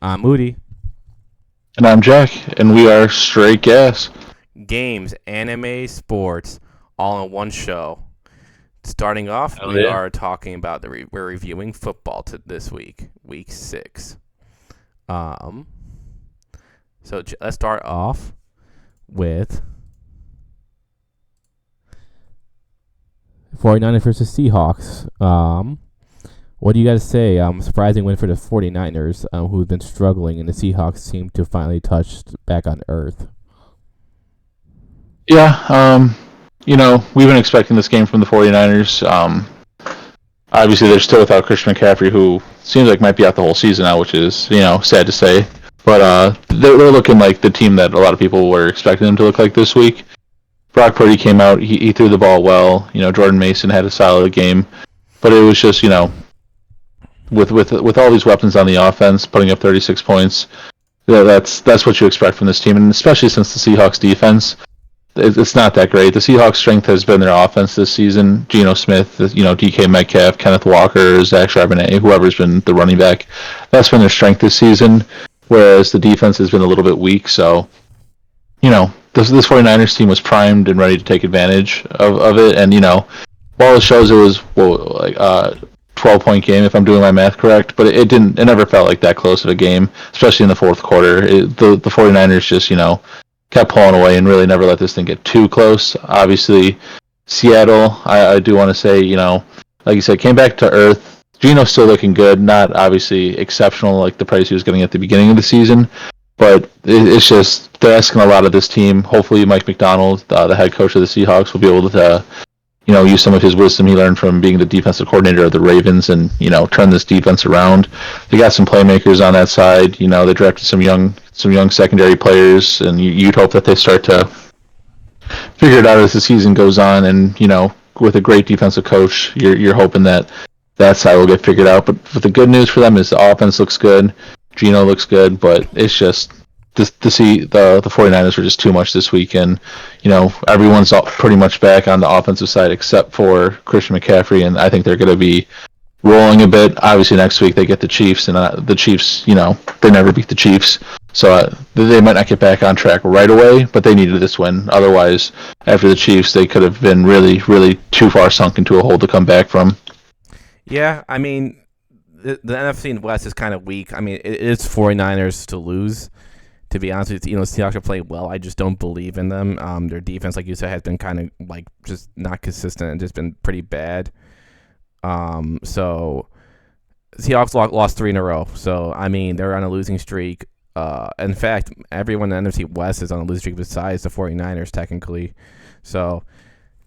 I'm Moody. And I'm Jack, and we are Straight Gas. Games, anime, sports, all in one show. Starting off, Hell we yeah. are talking about we're reviewing football this week, week 6. Um, let's start off with 49ers versus Seahawks. What do you guys say? Surprising win for the 49ers, who've been struggling, and the Seahawks seem to finally touch back on earth. Yeah, we've been expecting this game from the 49ers. Obviously, they're still without Christian McCaffrey, who seems like might be out the whole season now, which is, sad to say. But they're looking like the team that a lot of people were expecting them to look like this week. Brock Purdy came out. He threw the ball well. Jordan Mason had a solid game. But it was just, with all these weapons on the offense, putting up 36 points, that's what you expect from this team, and especially since the Seahawks defense, it's not that great. The Seahawks' strength has been their offense this season. Geno Smith, DK Metcalf, Kenneth Walker, Zach Charbonnet, whoever's been the running back, that's been their strength this season, whereas the defense has been a little bit weak. So, this 49ers team was primed and ready to take advantage of it, and, while it shows it was 12-point game, if I'm doing my math correct, but it never felt like that close of a game, especially in the fourth quarter. The 49ers just, kept pulling away and really never let this thing get too close. Obviously, Seattle, I do want to say, like you said, came back to earth. Geno's still looking good, not obviously exceptional like the price he was getting at the beginning of the season, but it's just they're asking a lot of this team. Hopefully, Mike McDonald, the head coach of the Seahawks, will be able to use some of his wisdom he learned from being the defensive coordinator of the Ravens and, turn this defense around. They got some playmakers on that side. They drafted some young secondary players, and you'd hope that they start to figure it out as the season goes on. And, with a great defensive coach, you're hoping that side will get figured out. But the good news for them is the offense looks good. Geno looks good, but it's just to see the 49ers were just too much this weekend. Everyone's pretty much back on the offensive side except for Christian McCaffrey, and I think they're going to be rolling a bit. Obviously, next week they get the Chiefs, and the Chiefs, they never beat the Chiefs, so they might not get back on track right away, but they needed this win. Otherwise, after the Chiefs, they could have been really, really too far sunk into a hole to come back from. Yeah, I mean, the NFC West is kind of weak. I mean, it is 49ers to lose. To be honest with you, Seahawks are playing well. I just don't believe in them. Their defense, like you said, has been kind of like just not consistent and just been pretty bad. So Seahawks lost 3 in a row. So I mean, they're on a losing streak. In fact, everyone in the NFC West is on a losing streak besides the 49ers, technically. So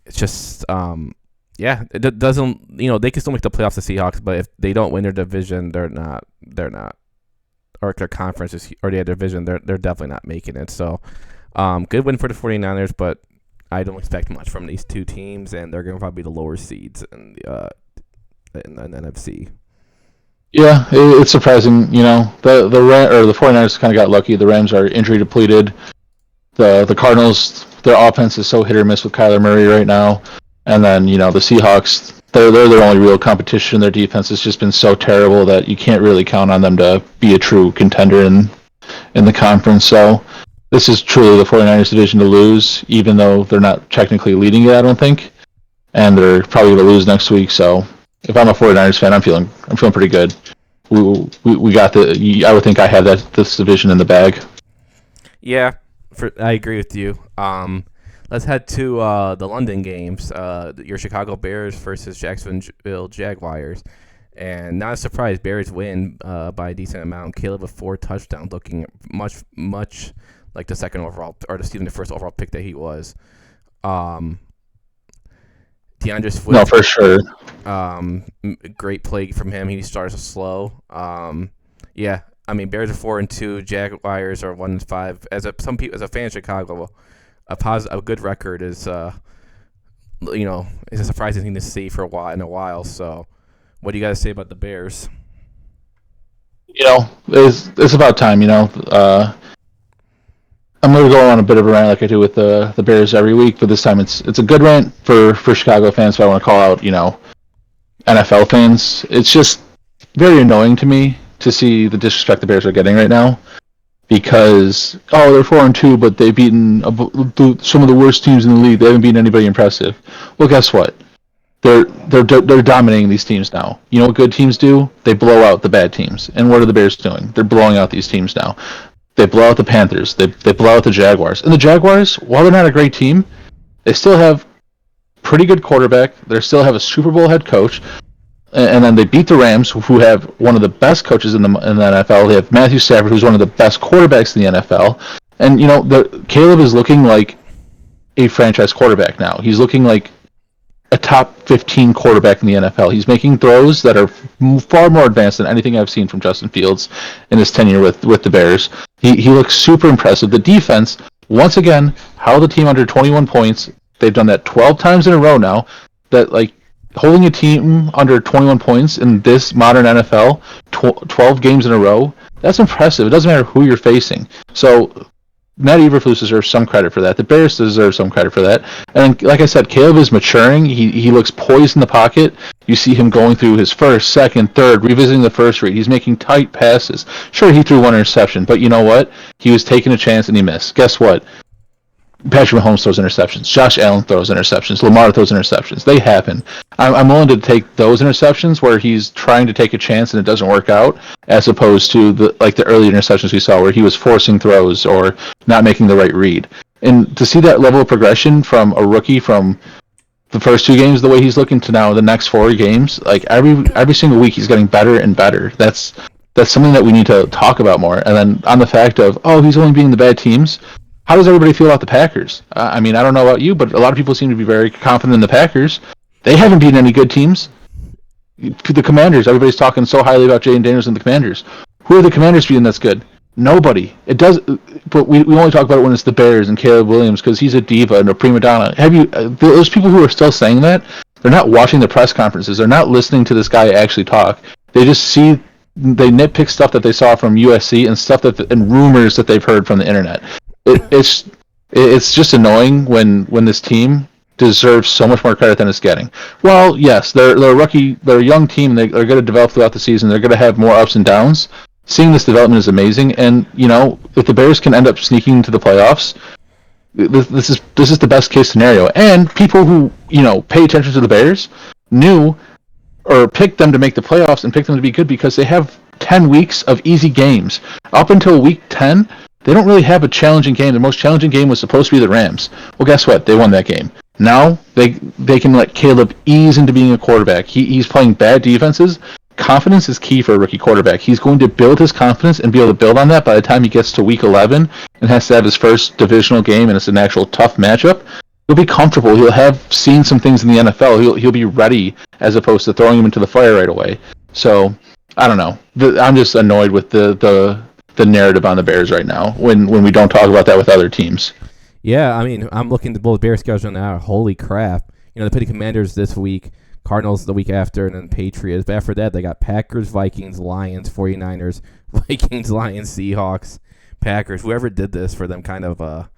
it's just, it doesn't, they can still make the playoffs, the Seahawks, but if they don't win their division, they're not, or their conference is, or their division, they're definitely not making it. So, good win for the 49ers, but I don't expect much from these two teams, and they're going to probably be the lower seeds in the NFC. Yeah, it's surprising. The 49ers kind of got lucky. The Rams are injury depleted. The Cardinals, their offense is so hit or miss with Kyler Murray right now, and then the Seahawks, they're their only real competition. Their defense has just been so terrible that you can't really count on them to be a true contender in the conference. So this is truly the 49ers division to lose, even though they're not technically leading it, I don't think, and they're probably going to lose next week. So if I'm a 49ers fan, I'm feeling pretty good. We got I would think I have this division in the bag. Yeah, I agree with you. Let's head to the London games. Your Chicago Bears versus Jacksonville Jaguars. And not a surprise, Bears win by a decent amount. Caleb with 4 touchdowns, looking much like the second overall, or the first overall pick that he was. DeAndre Swift. No, for sure. Great play from him. He starts slow. Yeah, I mean, Bears are 4-2. Jaguars are 1-5. As a fan of Chicago, a good record is is a surprising thing to see in a while. So, what do you guys say about the Bears? It's about time. I'm going to go on a bit of a rant like I do with the Bears every week, but this time it's a good rant for Chicago fans. So I want to call out NFL fans. It's just very annoying to me to see the disrespect the Bears are getting right now. Because they're 4-2, but they've beaten some of the worst teams in the league. They haven't beaten anybody impressive. Well, guess what? They're dominating these teams now. You know what good teams do? They blow out the bad teams. And what are the Bears doing? They're blowing out these teams now. They blow out the Panthers. They blow out the Jaguars. And the Jaguars, while they're not a great team, they still have pretty good quarterback. They still have a Super Bowl head coach. And then they beat the Rams, who have one of the best coaches in the NFL. They have Matthew Stafford, who's one of the best quarterbacks in the NFL. And, Caleb is looking like a franchise quarterback now. He's looking like a top 15 quarterback in the NFL. He's making throws that are far more advanced than anything I've seen from Justin Fields in his tenure with the Bears. He looks super impressive. The defense, once again, held the team under 21 points. They've done that 12 times in a row now. That, holding a team under 21 points in this modern NFL, 12 games in a row, that's impressive. It doesn't matter who you're facing. So Matt Eberflus deserves some credit for that. The Bears deserve some credit for that. And like I said, Caleb is maturing. He looks poised in the pocket. You see him going through his first, second, third, revisiting the first read. He's making tight passes. Sure, he threw one interception, but you know what? He was taking a chance and he missed. Guess what? Patrick Mahomes throws interceptions. Josh Allen throws interceptions. Lamar throws interceptions. They happen. I'm willing to take those interceptions where he's trying to take a chance and it doesn't work out, as opposed to the early interceptions we saw where he was forcing throws or not making the right read. And to see that level of progression from a rookie from the first 2 games, the way he's looking, to now the next 4 games, every single week he's getting better and better. That's something that we need to talk about more. And then on the fact of, he's only beating the bad teams. How does everybody feel about the Packers? I don't know about you, but a lot of people seem to be very confident in the Packers. They haven't beaten any good teams. The Commanders, everybody's talking so highly about Jaden Daniels and the Commanders. Who are the Commanders beating that's good? Nobody. It does, but we only talk about it when it's the Bears and Caleb Williams because he's a diva and a prima donna. Those people who are still saying that, they're not watching the press conferences. They're not listening to this guy actually talk. They just they nitpick stuff that they saw from USC and stuff and rumors that they've heard from the internet. It's just annoying when this team deserves so much more credit than it's getting. Well, yes, they're a young team. They're going to develop throughout the season. They're going to have more ups and downs. Seeing this development is amazing, and if the Bears can end up sneaking into the playoffs, this is the best case scenario. And people who pay attention to the Bears knew or picked them to make the playoffs and picked them to be good because they have 10 weeks of easy games up until week 10. They don't really have a challenging game. The most challenging game was supposed to be the Rams. Well, guess what? They won that game. Now they can let Caleb ease into being a quarterback. He's playing bad defenses. Confidence is key for a rookie quarterback. He's going to build his confidence and be able to build on that by the time he gets to week 11 and has to have his first divisional game and it's an actual tough matchup. He'll be comfortable. He'll have seen some things in the NFL. He'll be ready as opposed to throwing him into the fire right away. So I don't know. I'm just annoyed with the narrative on the Bears right now when we don't talk about that with other teams. Yeah, I'm looking at both Bears schedules now. Holy crap. They play the Commanders this week, Cardinals the week after, and then Patriots. But after that, they got Packers, Vikings, Lions, 49ers, Vikings, Lions, Seahawks, Packers. Whoever did this for them kind of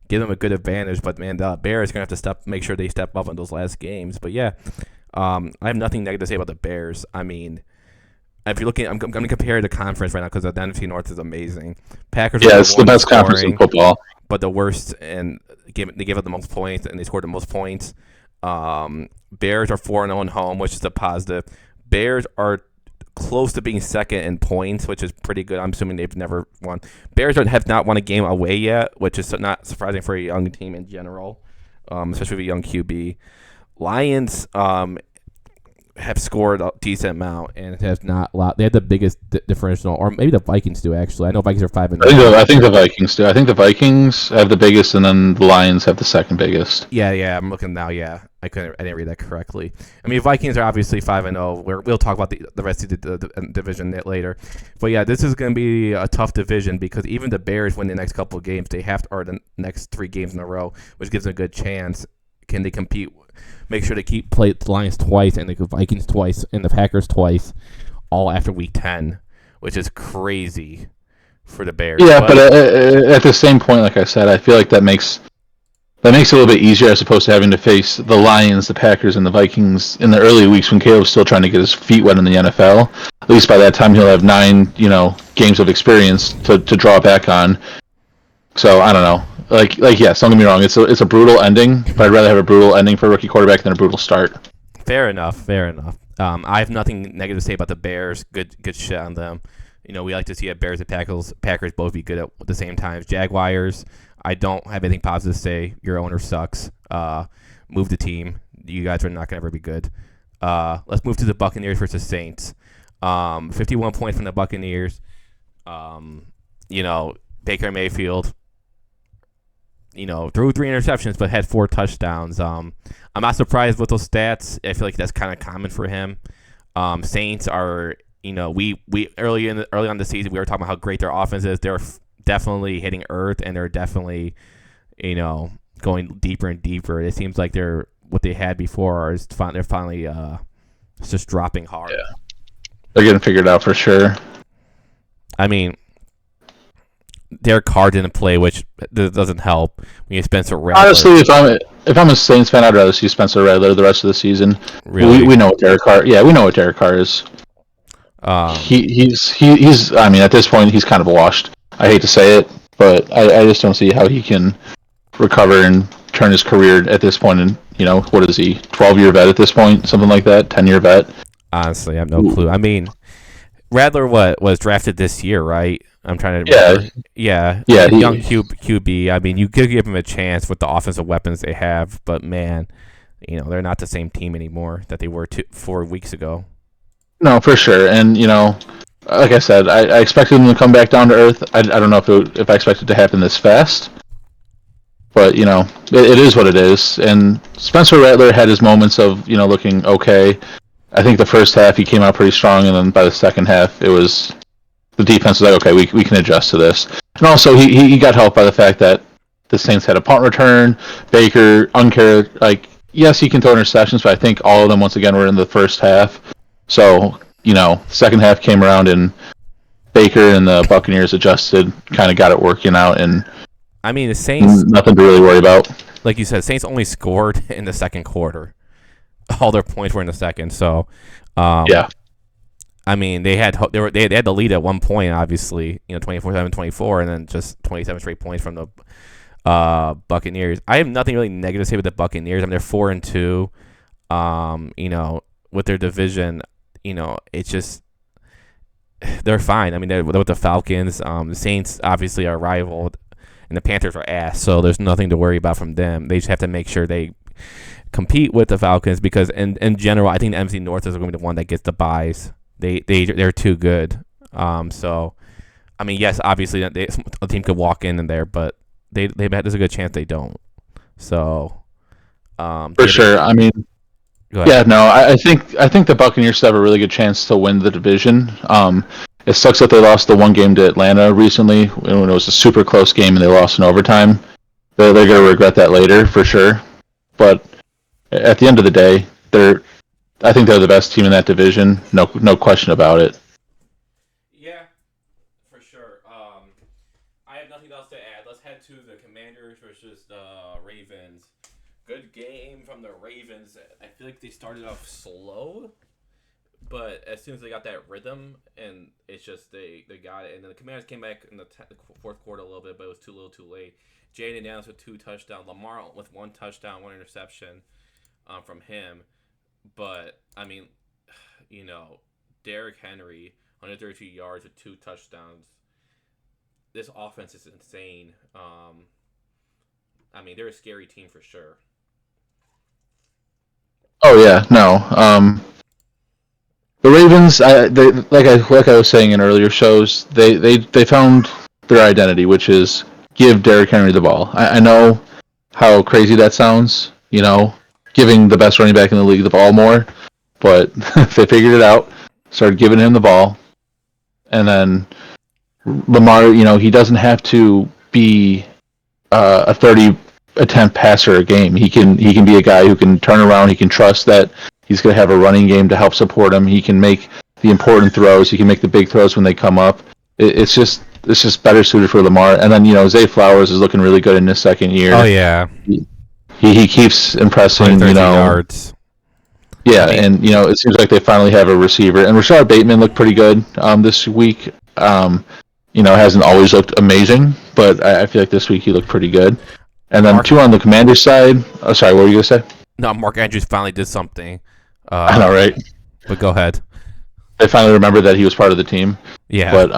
give them a good advantage. But, man, the Bears are going to have to make sure they step up in those last games. But, yeah, I have nothing negative to say about the Bears. If you're looking, I'm going to compare the conference right now because the NFC North is amazing. Packers, it's the best conference in football, but the worst, and they gave up the most points, and they scored the most points. Bears are 4-0 at home, which is a positive. Bears are close to being second in points, which is pretty good. I'm assuming they've never won. Bears have not won a game away yet, which is not surprising for a young team in general, especially with a young QB. Lions have scored a decent amount and have not allowed. They have the biggest differential, or maybe the Vikings do actually. I know Vikings are 5-0. I think the Vikings do. I think the Vikings have the biggest, and then the Lions have the second biggest. Yeah. I'm looking now. Yeah, I didn't read that correctly. Vikings are obviously 5-0. We'll talk about the rest of the division later. But yeah, this is going to be a tough division because even the Bears win the next couple of games. They have to, or the next 3 games in a row, which gives them a good chance. Can they compete? Make sure they play the Lions twice and the Vikings twice and the Packers twice, all after week 10, which is crazy for the Bears. Yeah, but at the same point, like I said, I feel like that makes that makes it a little bit easier as opposed to having to face the Lions, the Packers, and the Vikings in the early weeks when Caleb's still trying to get his feet wet in the NFL. At least by that time he'll have 9, games of experience to draw back on. So I don't know. Like yes, don't get me wrong. It's a brutal ending, but I'd rather have a brutal ending for a rookie quarterback than a brutal start. Fair enough. Fair enough. I have nothing negative to say about the Bears. Good shit on them. We like to see Bears and Packers both be good at the same times. Jaguars, I don't have anything positive to say. Your owner sucks. Move the team. You guys are not going to ever be good. Let's move to the Buccaneers versus Saints. 51 points from the Buccaneers. Baker Mayfield, threw 3 interceptions but had 4 touchdowns. I'm not surprised with those stats. I feel like that's kind of common for him. Saints are, we early on the season we were talking about how great their offense is. They're definitely hitting earth, and they're definitely, going deeper and deeper. It seems like what they had before is they're finally just dropping hard. Yeah, they're getting figured out for sure. I mean, Derek Carr didn't play, which doesn't help when you Spencer Rattler. Honestly, if I'm a Saints fan, I'd rather see Spencer Rattler the rest of the season. Really? We know what Derek Carr. Yeah, we know what Derek Carr is. He's. I mean, at this point, he's kind of washed. I hate to say it, but I just don't see how he can recover and turn his career at this point. And what is he? 12-year vet at this point, something like that. 10-year vet. Honestly, I have no clue. I mean, Rattler was drafted this year, right? I'm trying to remember. Yeah. Young QB. I mean, you could give him a chance with the offensive weapons they have, but man, they're not the same team anymore that they were 4 weeks ago. No, for sure. And like I said, I expected them to come back down to earth. I don't know if I expected it to happen this fast, but it is what it is. And Spencer Rattler had his moments of looking okay. I think the first half he came out pretty strong, and then by the second half it was the defense was like, okay, we can adjust to this. And also he got helped by the fact that the Saints had a punt return. Baker, yes, he can throw interceptions, but I think all of them once again were in the first half. So the second half came around and Baker and the Buccaneers adjusted, kind of got it working out, and I mean the Saints, nothing to really worry about. Like you said, Saints only scored in the second quarter. All their points were in the second, so yeah. I mean, they had the lead at one point, obviously, 24-7-24, and then just 27 straight points from the Buccaneers. I have nothing really negative to say with the Buccaneers. I mean, they're 4-2. With their division, it's just they're fine. I mean, they're with the Falcons. The Saints obviously are rival, and the Panthers are ass, so there's nothing to worry about from them. They just have to make sure they compete with the Falcons because, in general, I think the NFC North is going to be the one that gets the buys. They're too good. So, I mean, yes, obviously a team could walk in there, but there's a good chance they don't. So, for sure. I mean, yeah, no, I think the Buccaneers have a really good chance to win the division. It sucks that they lost the one game to Atlanta recently when it was a super close game and they lost in overtime. They're going to regret that later for sure. But at the end of the day, I think they're the best team in that division. No question about it. Yeah, for sure. I have nothing else to add. Let's head to the Commanders versus the Ravens. Good game from the Ravens. I feel like they started off slow, but as soon as they got that rhythm, and it's just they got it. And then the Commanders came back in the fourth quarter a little bit, but it was too little too late. Jaden Daniels with 2 touchdowns. Lamar with 1 touchdown, 1 interception from him. But, I mean, Derrick Henry, 132 yards with 2 touchdowns. This offense is insane. I mean, they're a scary team for sure. Oh, yeah, no. The Ravens, like I was saying in earlier shows, they found their identity, which is give Derrick Henry the ball. I know how crazy that sounds, giving the best running back in the league the ball more, but they figured it out, started giving him the ball, and then Lamar, he doesn't have to be a 30 attempt passer a game. He can be a guy who can turn around. He can trust that he's going to have a running game to help support him. He can make the important throws. He can make the big throws when they come up. It's just better suited for Lamar. And then Zay Flowers is looking really good in his second year. Oh yeah. he keeps impressing. 133 yards. I Yeah, mean, and it seems like they finally have a receiver. And Rashard Bateman looked pretty good this week. Hasn't always looked amazing, but I feel like this week he looked pretty good. And then Mark. two on the Commanders side. Oh, sorry, what were you gonna say? No, Mark Andrews finally did something. I know, Uh, right? but go ahead. They finally remembered that he was part of the team. Yeah. But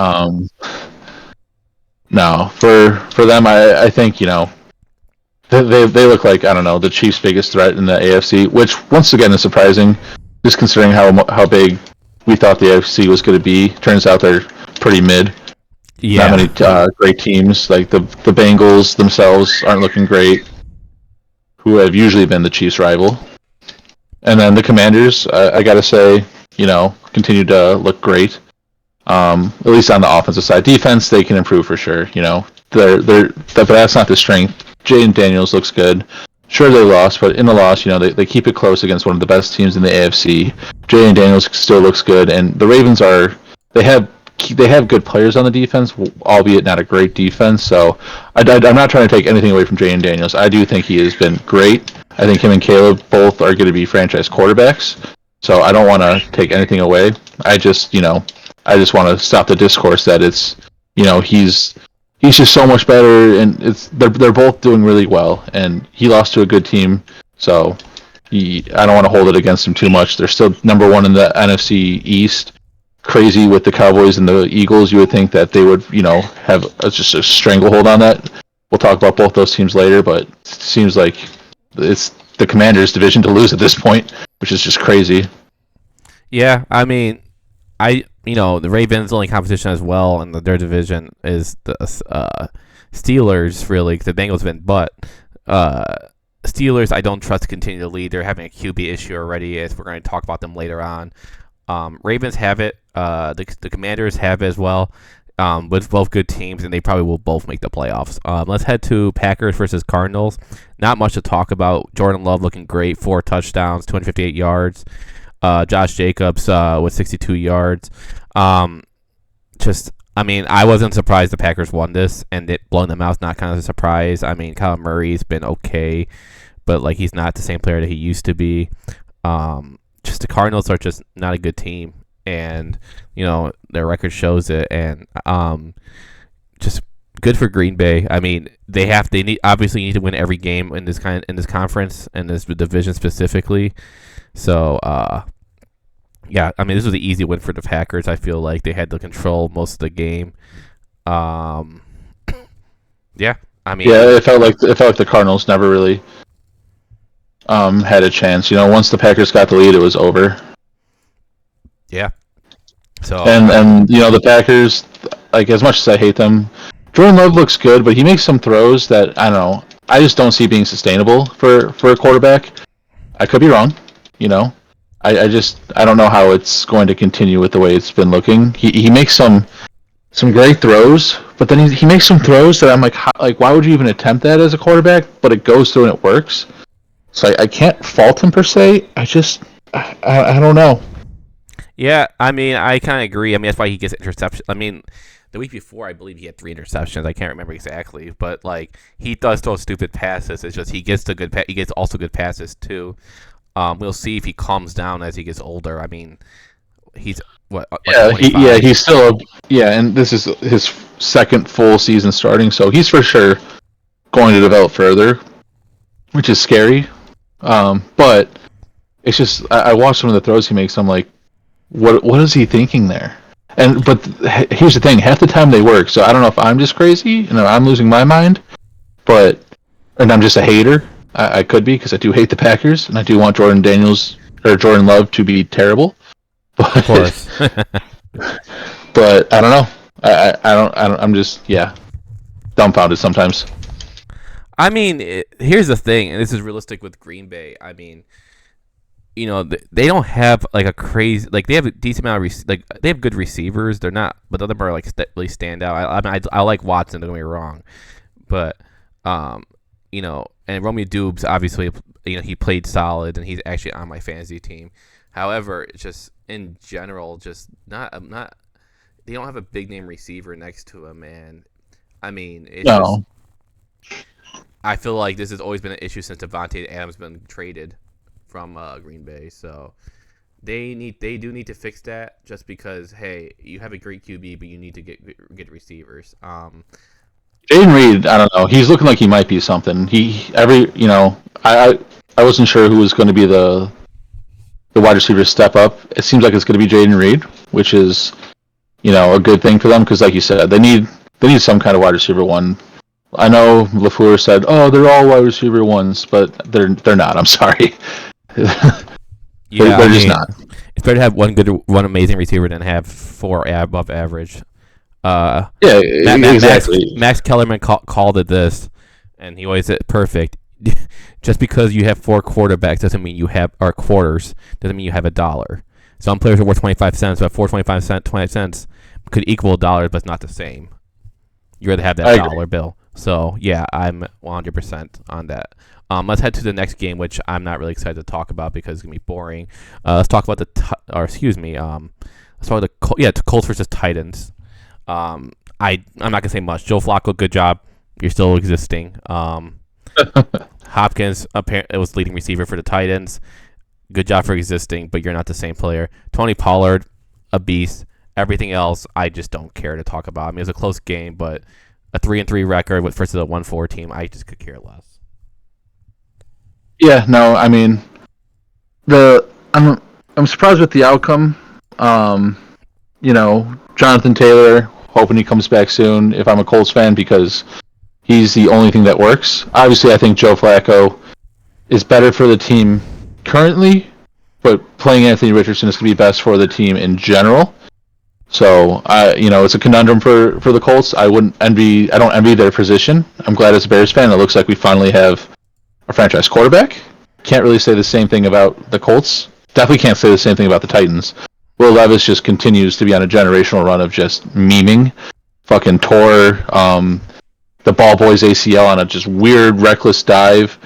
no, for them, I think they look like, I don't know, the Chiefs' biggest threat in the AFC, which once again is surprising, just considering how big we thought the AFC was going to be. Turns out they're pretty mid. Not Yeah. many great teams. Like the Bengals themselves aren't looking great, who have usually been the Chiefs' rival. And then the Commanders, I got to say, continue to look great. At least on the offensive side. Defense, they can improve for sure. But that's not the strength. Jaden Daniels looks good. Sure, they lost, but in the loss, they keep it close against one of the best teams in the AFC. Jaden Daniels still looks good, and the Ravens they have good players on the defense, albeit not a great defense. So I'm not trying to take anything away from Jaden Daniels. I do think he has been great. I think him and Caleb both are going to be franchise quarterbacks. So I don't want to take anything away. I just want to stop the discourse that it's, he's just so much better, and they're both doing really well, and he lost to a good team, so I don't want to hold it against him too much. They're still number one in the NFC East. Crazy with the Cowboys and the Eagles. You would think that they would, have just a stranglehold on that. We'll talk about both those teams later, but it seems like it's the Commanders' division to lose at this point, which is just crazy. Yeah. I mean, the Ravens' only competition as well in their division is the Steelers. Really, the Bengals win, but Steelers I don't trust to continue to lead. They're having a QB issue already, as we're going to talk about them later on. Ravens have it. The Commanders have it as well. With both good teams, and they probably will both make the playoffs. Let's head to Packers versus Cardinals. Not much to talk about. Jordan Love looking great, 4 touchdowns, 258 yards. Josh Jacobs with 62 yards. I wasn't surprised the Packers won this, and it blowing them out is not kind of a surprise. I mean, Kyler Murray's been okay, but he's not the same player that he used to be. Just the Cardinals are just not a good team, and their record shows it. And just good for Green Bay. I mean, they obviously need to win every game in this conference and this division specifically. So yeah, I mean, this was an easy win for the Packers. I feel like they had to control most of the game. Yeah, I mean, Yeah, it felt like the Cardinals never really had a chance. Once the Packers got the lead, it was over. yeah. So And the Packers, like, as much as I hate them, Jordan Love looks good, but he makes some throws that I don't know. I just don't see being sustainable for a quarterback. I could be wrong. I don't know how it's going to continue with the way it's been looking. He makes some great throws, but then he makes some throws that I'm like, why would you even attempt that as a quarterback? But it goes through and it works. So I can't fault him per se. I don't know. yeah, I mean, I kind of agree. I mean, that's why he gets interception. I mean, the week before, I believe he had 3 interceptions. I can't remember exactly, but he does throw stupid passes. It's just he gets he gets also good passes too. We'll see if he calms down as he gets older. I mean, he's what? Yeah, 25? he's still and this is his second full season starting, so he's for sure going to develop further, which is scary. But it's just I watch some of the throws he makes. I'm like, what is he thinking there? But here's the thing: half the time they work. So I don't know if I'm just crazy and I'm losing my mind, and I'm just a hater. I could be, because I do hate the Packers and I do want Jordan Love to be terrible. Of course. But I don't know. I'm just dumbfounded sometimes. I mean, here's the thing, and this is realistic with Green Bay. I mean, they don't have a crazy they have a decent amount of they have good receivers. They're not, but none of them are really stand out. I like Watson. Don't get me wrong, but and Romeo Dubes obviously he played solid and he's actually on my fantasy team. However, it's just in general, just not. They don't have a big name receiver next to him, man. I mean, it's No. I feel like this has always been an issue since Devontae Adams been traded from Green Bay. So they do need to fix that. Just because, hey, you have a great QB, but you need to get receivers. Jaden Reed, I don't know. He's looking like he might be something. I wasn't sure who was going to be the wide receiver step up. It seems like it's going to be Jaden Reed, which is a good thing for them because, like you said, they need some kind of wide receiver one. I know LaFleur said, "Oh, they're all wide receiver ones," but they're not. I'm sorry, Yeah, they're I just mean, not. it's better to have one amazing receiver than have four above average. Uh, Yeah, Max exactly. Kellerman called it this, and he always said perfect. Just because you have four quarterbacks doesn't mean you have or quarters doesn't mean you have a dollar. Some players are worth 25 cents, but 20 cents could equal a dollar, but it's not the same. You rather have that I agree. dollar bill. So yeah, I'm 100% on that. Let's head to the next game, which I'm not really excited to talk about because it's gonna be boring. Let's talk about or excuse me. Let's talk about the Colts versus Titans. I'm not gonna say much. Joe Flacco, good job. You're still existing. Hopkins, apparently, was leading receiver for the Titans. Good job for existing, but you're not the same player. Tony Pollard, a beast. Everything else, I just don't care to talk about. I mean, it was a close game, but a 3-3 record with versus a 1-4 team, I just could care less. Yeah, no, I mean the I'm surprised with the outcome. Um, Jonathan Taylor, hoping he comes back soon. If I'm a Colts fan, because he's the only thing that works. Obviously, I think Joe Flacco is better for the team currently, but playing Anthony Richardson is going to be best for the team in general. So it's a conundrum for the Colts. I don't envy their position. I'm glad as a Bears fan, it looks like we finally have a franchise quarterback. Can't really say the same thing about the Colts. Definitely can't say the same thing about the Titans. Will Levis just continues to be on a generational run of just memeing. Fucking tore the ball boy's ACL on a just weird, reckless dive.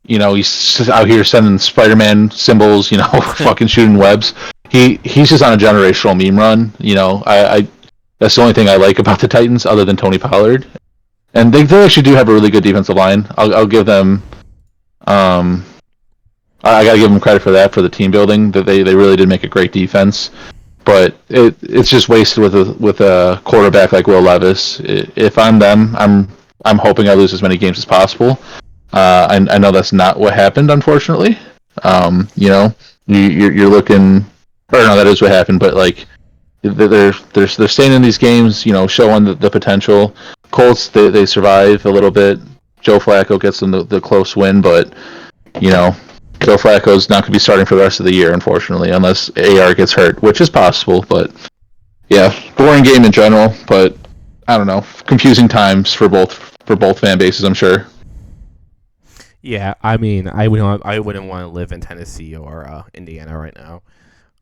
He's out here sending Spider-Man symbols. Fucking shooting webs. He's just on a generational meme run. I that's the only thing I like about the Titans, other than Tony Pollard. And they actually do have a really good defensive line. I'll give them. I gotta give them credit for that, for the team building. That they really did make a great defense. But it's just wasted with a quarterback like Will Levis. If I'm them, I'm hoping I lose as many games as possible. I know that's not what happened, unfortunately. You're looking, or no, that is what happened. But like they're staying in these games, showing the potential. Colts they survive a little bit. Joe Flacco gets them the close win, but you know Joe Flacco's not going to be starting for the rest of the year, unfortunately, unless AR gets hurt, which is possible. But yeah, boring game in general. But I don't know, confusing times for both fan bases, I'm sure. Yeah, I mean, I wouldn't want to live in Tennessee or Indiana right now.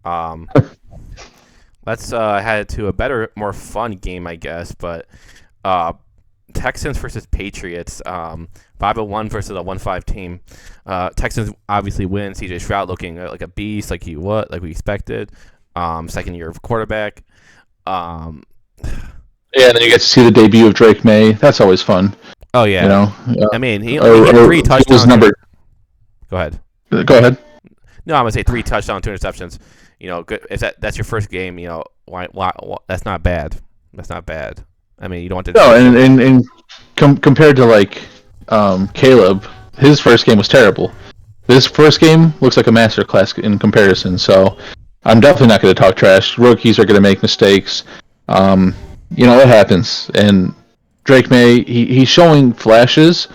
Um, let's head to a better, more fun game, I guess. But uh, Texans versus Patriots. 5-1 versus a 1-5 team. Texans obviously win. CJ Stroud looking like a beast, like we expected. Second year of quarterback. Um, Yeah, and then you get to see the debut of Drake May. That's always fun. oh You yeah, know, I mean he had or three he was touchdowns. number. Go ahead. Go ahead. No, I'm gonna say three touchdowns, two interceptions. Good. If that's your first game, why that's not bad. That's not bad. I mean, you don't want to No, discourage and him. compared to like Caleb, his first game was terrible. This first game looks like a masterclass in comparison. So I'm definitely not going to talk trash. Rookies are going to make mistakes. Um, it happens. And Drake May, he's showing flashes.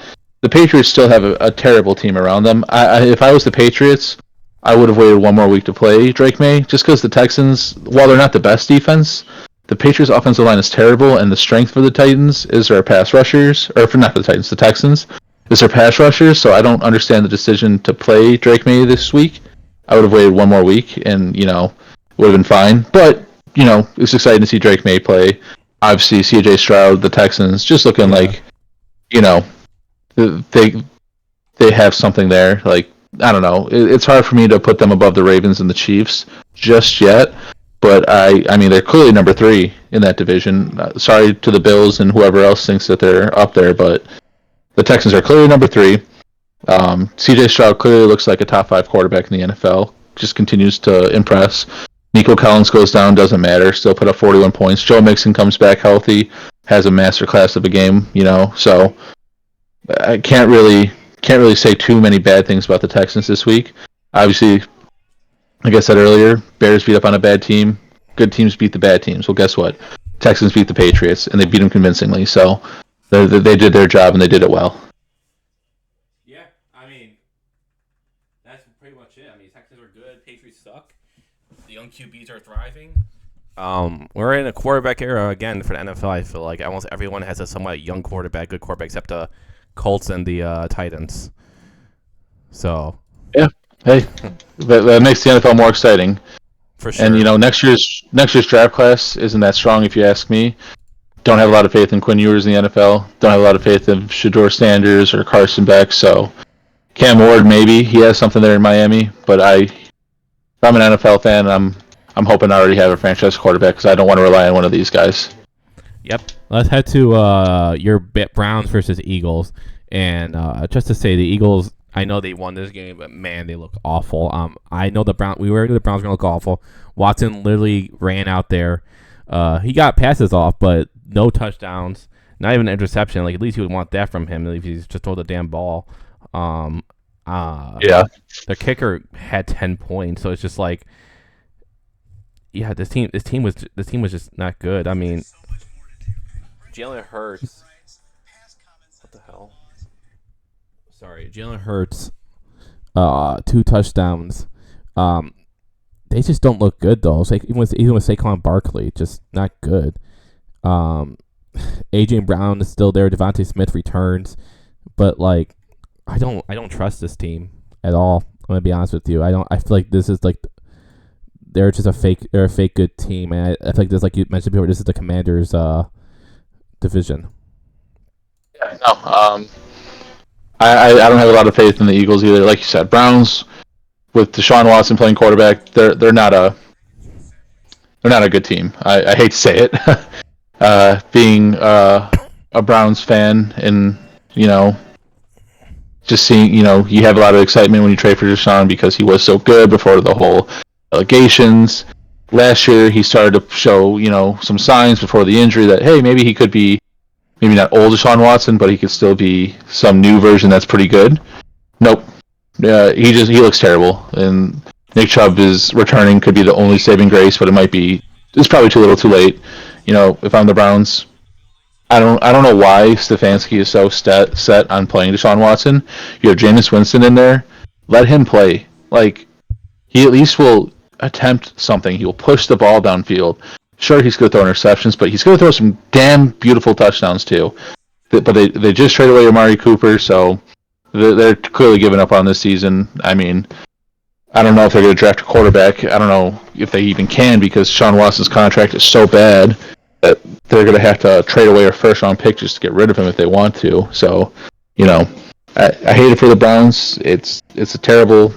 The Patriots still have a terrible team around them. If I was the Patriots, I would have waited one more week to play Drake May, just because the Texans, while they're not the best defense, the Patriots' offensive line is terrible, and the strength for the Titans is their pass rushers, or for not the Titans, the Texans, is their pass rushers. So I don't understand the decision to play Drake May this week. I would have waited one more week, and would have been fine. But it's exciting to see Drake May play. Obviously, C.J. Stroud, the Texans, just looking Yeah. like you know they they have something there. Like I don't know, it's hard for me to put them above the Ravens and the Chiefs just yet. But I mean, they're clearly number three in that division. Sorry to the Bills and whoever else thinks that they're up there, but The Texans are clearly number 3. C.J. Stroud clearly looks like a top 5 quarterback in the NFL. Just continues to impress. Nico Collins goes down, doesn't matter. Still put up 41 points. Joe Mixon comes back healthy, has a masterclass of a game. So I can't really say too many bad things about the Texans this week. Obviously, like I said earlier, Bears beat up on a bad team. Good teams beat the bad teams. Well, guess what? Texans beat the Patriots, and they beat them convincingly. So they did their job, and they did it well. Yeah, I mean, that's pretty much it. I mean, Texans are good. Patriots suck. The young QBs are thriving. We're in a quarterback era again for the NFL. I feel like almost everyone has a somewhat young quarterback, good quarterback, except the Colts and the Titans. So yeah, hey, that makes the NFL more exciting. For sure. And next year's draft class isn't that strong, if you ask me. Don't have a lot of faith in Quinn Ewers in the NFL. Don't have a lot of faith in Shedeur Sanders or Carson Beck. So Cam Ward, maybe he has something there in Miami, but if I'm an NFL fan, I'm hoping I already have a franchise quarterback because I don't want to rely on one of these guys. Yep. Let's head to your Browns versus Eagles, and just to say the Eagles, I know they won this game, but man, they look awful. I know we were the Browns were gonna look awful. Watson literally ran out there. He got passes off, but no touchdowns, not even an interception. Like at least you would want that from him. If he's just throw the damn ball. Yeah. The kicker had 10 points, so it's just like, yeah, this team was just not good. I mean, Jalen Hurts. What the hell? Sorry, Jalen Hurts. 2 touchdowns. They just don't look good though. It's like even with Saquon Barkley, just not good. AJ Brown is still there. Devontae Smith returns, but like, I don't trust this team at all. I'm gonna be honest with you. I feel like this is like they're just a fake good team, and I feel like this, like you mentioned before, this is the Commanders' division. Yeah, no. I don't have a lot of faith in the Eagles either. Like you said, Browns with Deshaun Watson playing quarterback, they're not a good team. I hate to say it. Being a Browns fan, and just seeing, you have a lot of excitement when you trade for Deshaun because he was so good before the whole allegations. Last year, he started to show, some signs before the injury that, hey, maybe he could be, maybe not old Deshaun Watson, but he could still be some new version that's pretty good. Nope. He looks terrible. And Nick Chubb is returning, could be the only saving grace, but it's probably too little too late. If I'm the Browns, I don't know why Stefanski is so set on playing Deshaun Watson. You have Jameis Winston in there. Let him play. Like, he at least will attempt something. He will push the ball downfield. Sure, he's going to throw interceptions, but he's going to throw some damn beautiful touchdowns too. But they just traded away Amari Cooper, so they're clearly giving up on this season. I mean, I don't know if they're going to draft a quarterback. I don't know if they even can because Sean Watson's contract is so bad that they're going to have to trade away a first-round pick just to get rid of him if they want to. So, I hate it for the Browns. It's a terrible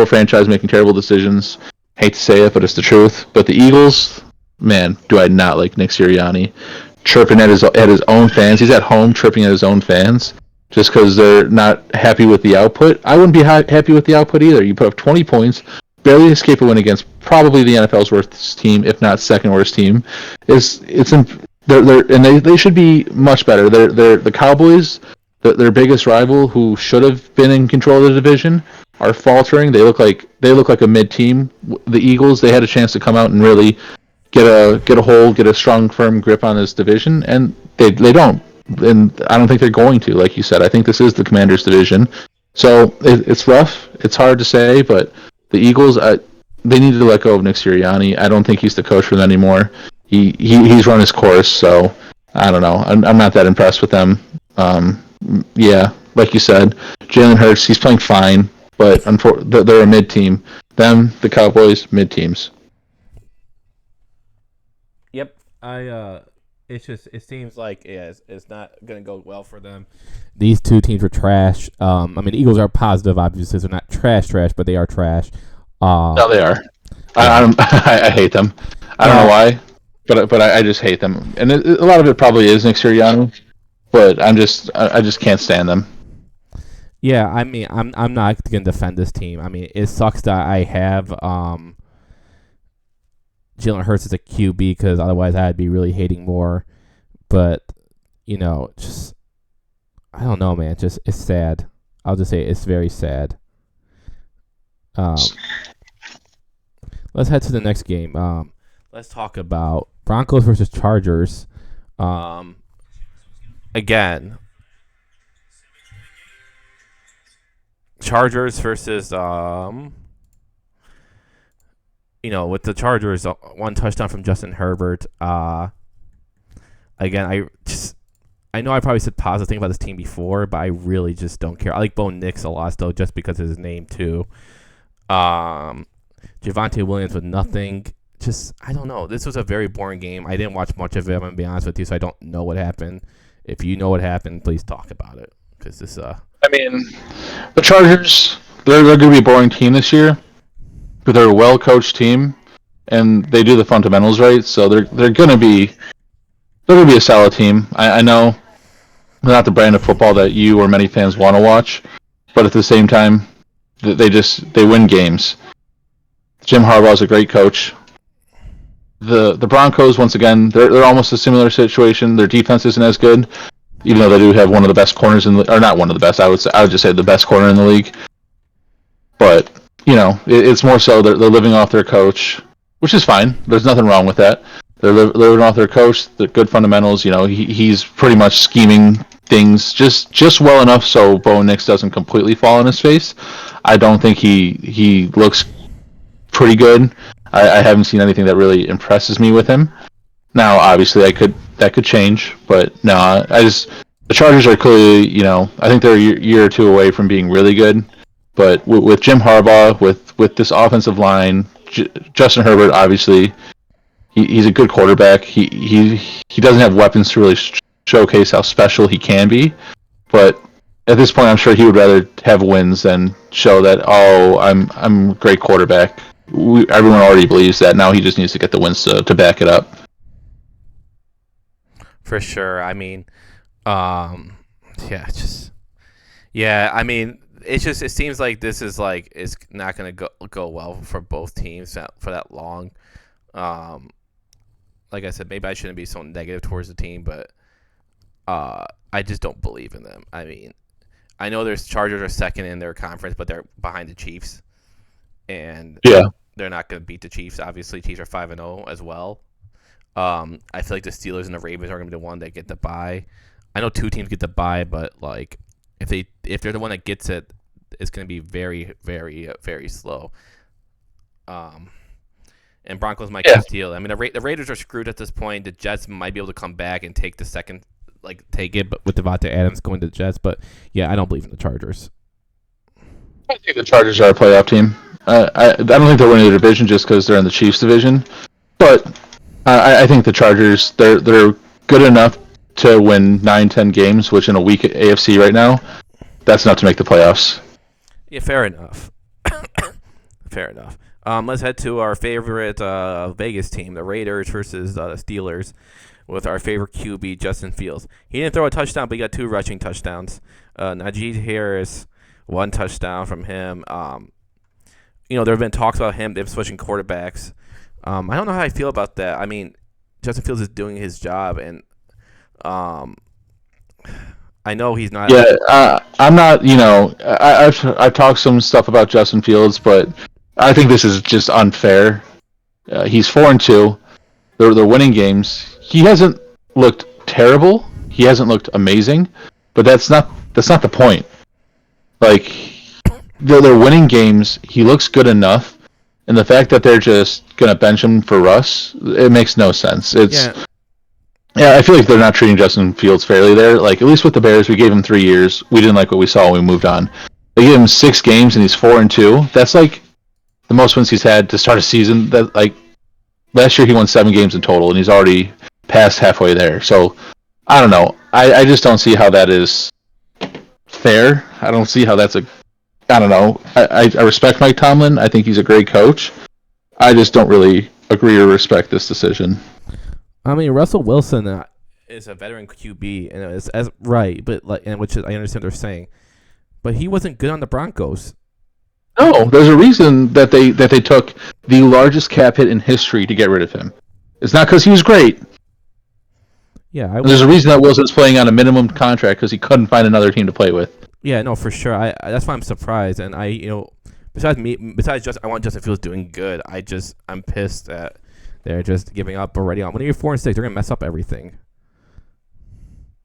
franchise making terrible decisions. Hate to say it, but it's the truth. But the Eagles, man, do I not like Nick Sirianni chirping at his own fans. He's at home chirping at his own fans just because they're not happy with the output. I wouldn't be happy with the output either. You put up 20 points, barely escape a win against probably the NFL's worst team, if not second worst team. They should be much better. They're the Cowboys, their biggest rival, who should have been in control of the division, are faltering. They look like a mid team. The Eagles, they had a chance to come out and really get a strong, firm grip on this division, and they don't. And I don't think they're going to. Like you said, I think this is the Commanders' division. So it's rough. It's hard to say, but the Eagles, they need to let go of Nick Sirianni. I don't think he's the coach for them anymore. He's run his course, so I don't know. I'm not that impressed with them. Yeah, like you said, Jalen Hurts, he's playing fine, but they're a mid team. Them, the Cowboys, mid teams. Yep, it seems like it's not gonna go well for them. These two teams are trash. I mean, the Eagles are positive, obviously. They're not trash, but they are trash. No, they are. I hate them. I don't know why, but I just hate them. And a lot of it probably is Nick Sirianni. but I just can't stand them. Yeah, I mean, I'm not gonna defend this team. I mean, it sucks that I have Jalen Hurts as a QB because otherwise I'd be really hating more. But just I don't know, man. Just it's sad. I'll just say it's very sad. Um, let's head to the next game. Let's talk about Broncos versus Chargers. Um, again, Chargers versus with the Chargers, one touchdown from Justin Herbert. Again, I know I probably said positive thing about this team before, but I really just don't care. I like Bo Nix a lot though, just because of his name too. Javonte Williams with nothing. Just I don't know. This was a very boring game. I didn't watch much of it. I'm gonna be honest with you, so I don't know what happened. If you know what happened, please talk about it because this. I mean, the Chargers, they're going to be a boring team this year, but they're a well coached team, and they do the fundamentals right. So they're going to be a solid team. I know they're not the brand of football that you or many fans want to watch, but at the same time, they win games. Jim Harbaugh's a great coach. The Broncos, once again, they're almost a similar situation. Their defense isn't as good, even though they do have one of the best corners or not one of the best. I would just say the best corner in the league. But it's more so they're living off their coach, which is fine. There's nothing wrong with that. They're living off their coach. The good fundamentals. He's pretty much scheming things just well enough so Bo Nix doesn't completely fall on his face. I don't think he looks pretty good. I haven't seen anything that really impresses me with him. Now, obviously, that could change, but no, the Chargers are clearly, I think they're a year or two away from being really good. But with Jim Harbaugh, with this offensive line, Justin Herbert, obviously, he's a good quarterback. He doesn't have weapons to really showcase how special he can be, but at this point, I'm sure he would rather have wins than show that I'm a great quarterback. Everyone already believes that. Now he just needs to get the wins to back it up. For sure. I mean, yeah. I mean, it seems like this is like it's not gonna go well for both teams for that long. Like I said, maybe I shouldn't be so negative towards the team, but I just don't believe in them. I mean, I know there's Chargers are second in their conference, but they're behind the Chiefs, and Yeah. they're not going to beat the Chiefs. Obviously, Chiefs are 5-0 as well. I feel like the Steelers and the Ravens are going to be the one that get the bye. I know two teams get the bye, but like if they're the one that gets it, it's going to be very, very, very slow. And Broncos might steal. I mean, the Raiders are screwed at this point. The Jets might be able to come back and take the second, take it, but with Devontae Adams going to the Jets. But yeah, I don't believe in the Chargers. I think the Chargers are a playoff team. I don't think they're winning the division just because they're in the Chiefs division, but I think the Chargers they're good enough to win 9-10 games, which in a weak AFC right now, that's enough to make the playoffs. Yeah, fair enough. Fair enough. Let's head to our favorite Vegas team, the Raiders versus the Steelers, with our favorite QB, Justin Fields. He didn't throw a touchdown, but he got 2 rushing touchdowns. Najee Harris, 1 touchdown from him. There have been talks about them switching quarterbacks. I don't know how I feel about that. I mean, Justin Fields is doing his job, and I know he's not. Yeah, I'm not. I've talked some stuff about Justin Fields, but I think this is just unfair. He's 4-2. They're winning games. He hasn't looked terrible. He hasn't looked amazing, but that's not the point. Like they're winning games. He looks good enough, and the fact that they're just gonna bench him for Russ, it makes no sense. Yeah, I feel like they're not treating Justin Fields fairly there. Like, at least with the Bears, we gave him 3 years. We didn't like what we saw when we moved on. They gave him 6 games, and he's 4-2. That's like the most wins he's had to start a season. That last year he won 7 games in total, and he's already past halfway there. So I don't know. I just don't see how that is fair. I don't see how that's I don't know. I respect Mike Tomlin. I think he's a great coach. I just don't really agree or respect this decision. I mean, Russell Wilson is a veteran QB, and it's as right, but like, and which is, I understand what they're saying, but he wasn't good on the Broncos. No, there's a reason that they took the largest cap hit in history to get rid of him. It's not because he was great. Yeah, There's a reason that Wilson's playing on a minimum contract because he couldn't find another team to play with. Yeah, no, for sure. I that's why I'm surprised, and besides just I want Justin Fields doing good. I'm pissed that they're just giving up already on. When you're 4-6, they're gonna mess up everything.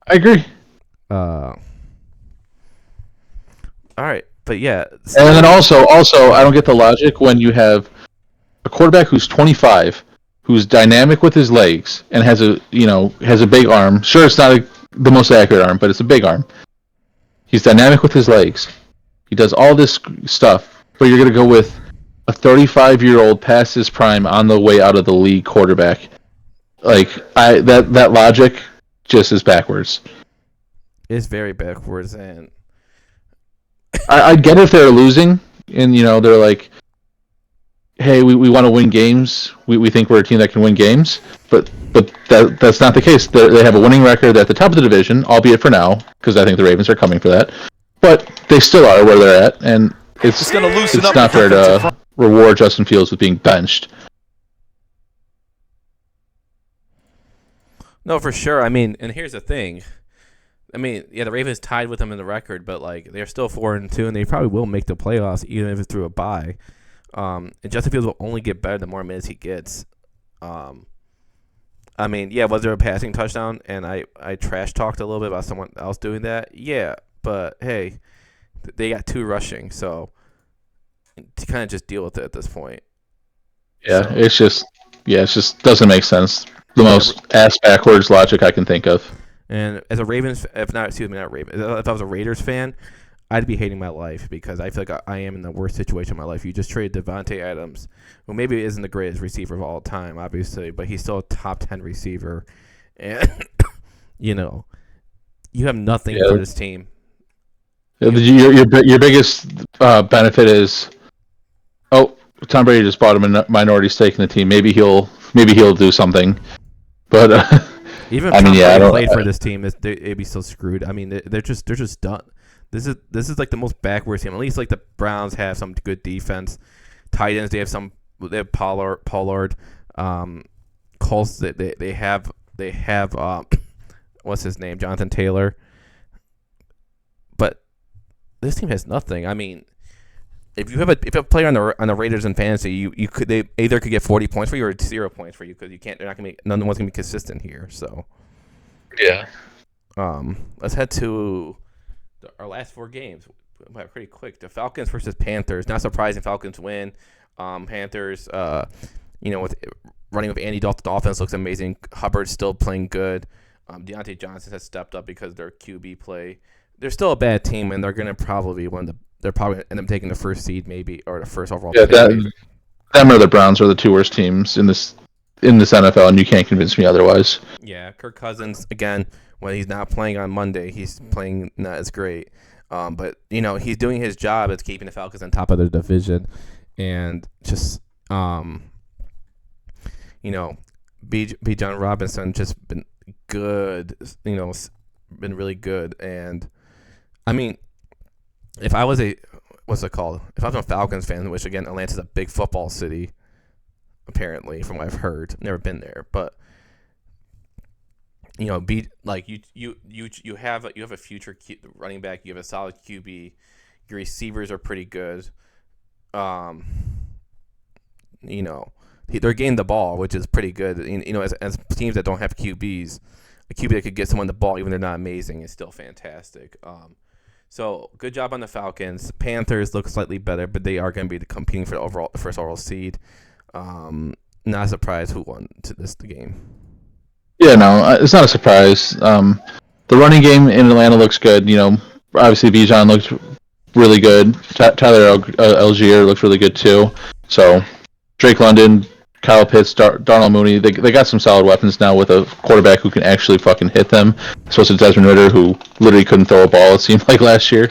I agree. All right, but yeah. And then also, I don't get the logic when you have a quarterback who's 25, who's dynamic with his legs, and has a big arm. Sure, it's not the most accurate arm, but it's a big arm. He's dynamic with his legs. He does all this stuff, but you're gonna go with a 35-year-old past his prime on the way out of the league quarterback. Like that logic just is backwards. It's very backwards, and I get if they're losing, and they're like, hey, we want to win games. We think we're a team that can win games, but that's not the case. They have a winning record. They're at the top of the division, albeit for now, because I think the Ravens are coming for that. But they still are where they're at, and it's not fair to reward Justin Fields with being benched. no, for sure. I mean, and here's the thing. I mean, yeah, the Ravens tied with them in the record, but like they're still 4-2, and they probably will make the playoffs even if it's through a bye. And Justin Fields will only get better the more minutes he gets. I mean, yeah, was there a passing touchdown? And I trash talked a little bit about someone else doing that. Yeah, but hey, they got 2 rushing, so to kind of just deal with it at this point. Yeah, so, it just doesn't make sense. The most ass backwards logic I can think of. And as a Ravens, if I was a Raiders fan, I'd be hating my life because I feel like I am in the worst situation of my life. You just traded Devontae Adams, who maybe isn't the greatest receiver of all time, obviously, but he's still a top 10 receiver. And, you have nothing for this team. Your biggest benefit is, Tom Brady just bought a minority stake in the team. Maybe he'll do something. But even if Tom Brady played for this team, they'd be so screwed. I mean, they're just done. This is like the most backwards team. At least like the Browns have some good defense. Tight ends, they have Pollard. Colts, they have what's his name, Jonathan Taylor. But this team has nothing. I mean, if you have a player on the Raiders in fantasy, they either could get 40 points for you or 0 points for you because none of one's gonna be consistent here. So yeah. Let's head to our last 4 games. Pretty quick. The Falcons versus Panthers. Not surprising, Falcons win. Panthers, with running with Andy Dalton, the offense looks amazing. Hubbard's still playing good. Deontay Johnson has stepped up because of their QB play. They're still a bad team, and they're going to probably they're probably end up taking the first seed, maybe, or the first overall. Yeah, them or the Browns are the 2 worst teams in this NFL, and you can't convince me otherwise. Yeah, Kirk Cousins again. When he's not playing on Monday, he's playing not as great. But he's doing his job as keeping the Falcons on top of their division, and just B. John Robinson just been good. Been really good. And I mean, if I was if I was a Falcons fan, which again, Atlanta's a big football city, apparently from what I've heard, never been there, but. You have a future running back. You have a solid QB. Your receivers are pretty good. They're getting the ball, which is pretty good. As teams that don't have QBs, a QB that could get someone the ball, even if they're not amazing, is still fantastic. So good job on the Falcons. Panthers look slightly better, but they are going to be competing for the first overall seed. Not surprised who won the game. Yeah, no, it's not a surprise. The running game in Atlanta looks good. Obviously Bijan looked really good. Tyler Algier looks really good too. So Drake London, Kyle Pitts, Darnell Mooney, they got some solid weapons now with a quarterback who can actually fucking hit them. So it's Desmond Ridder, who literally couldn't throw a ball, it seemed like, last year.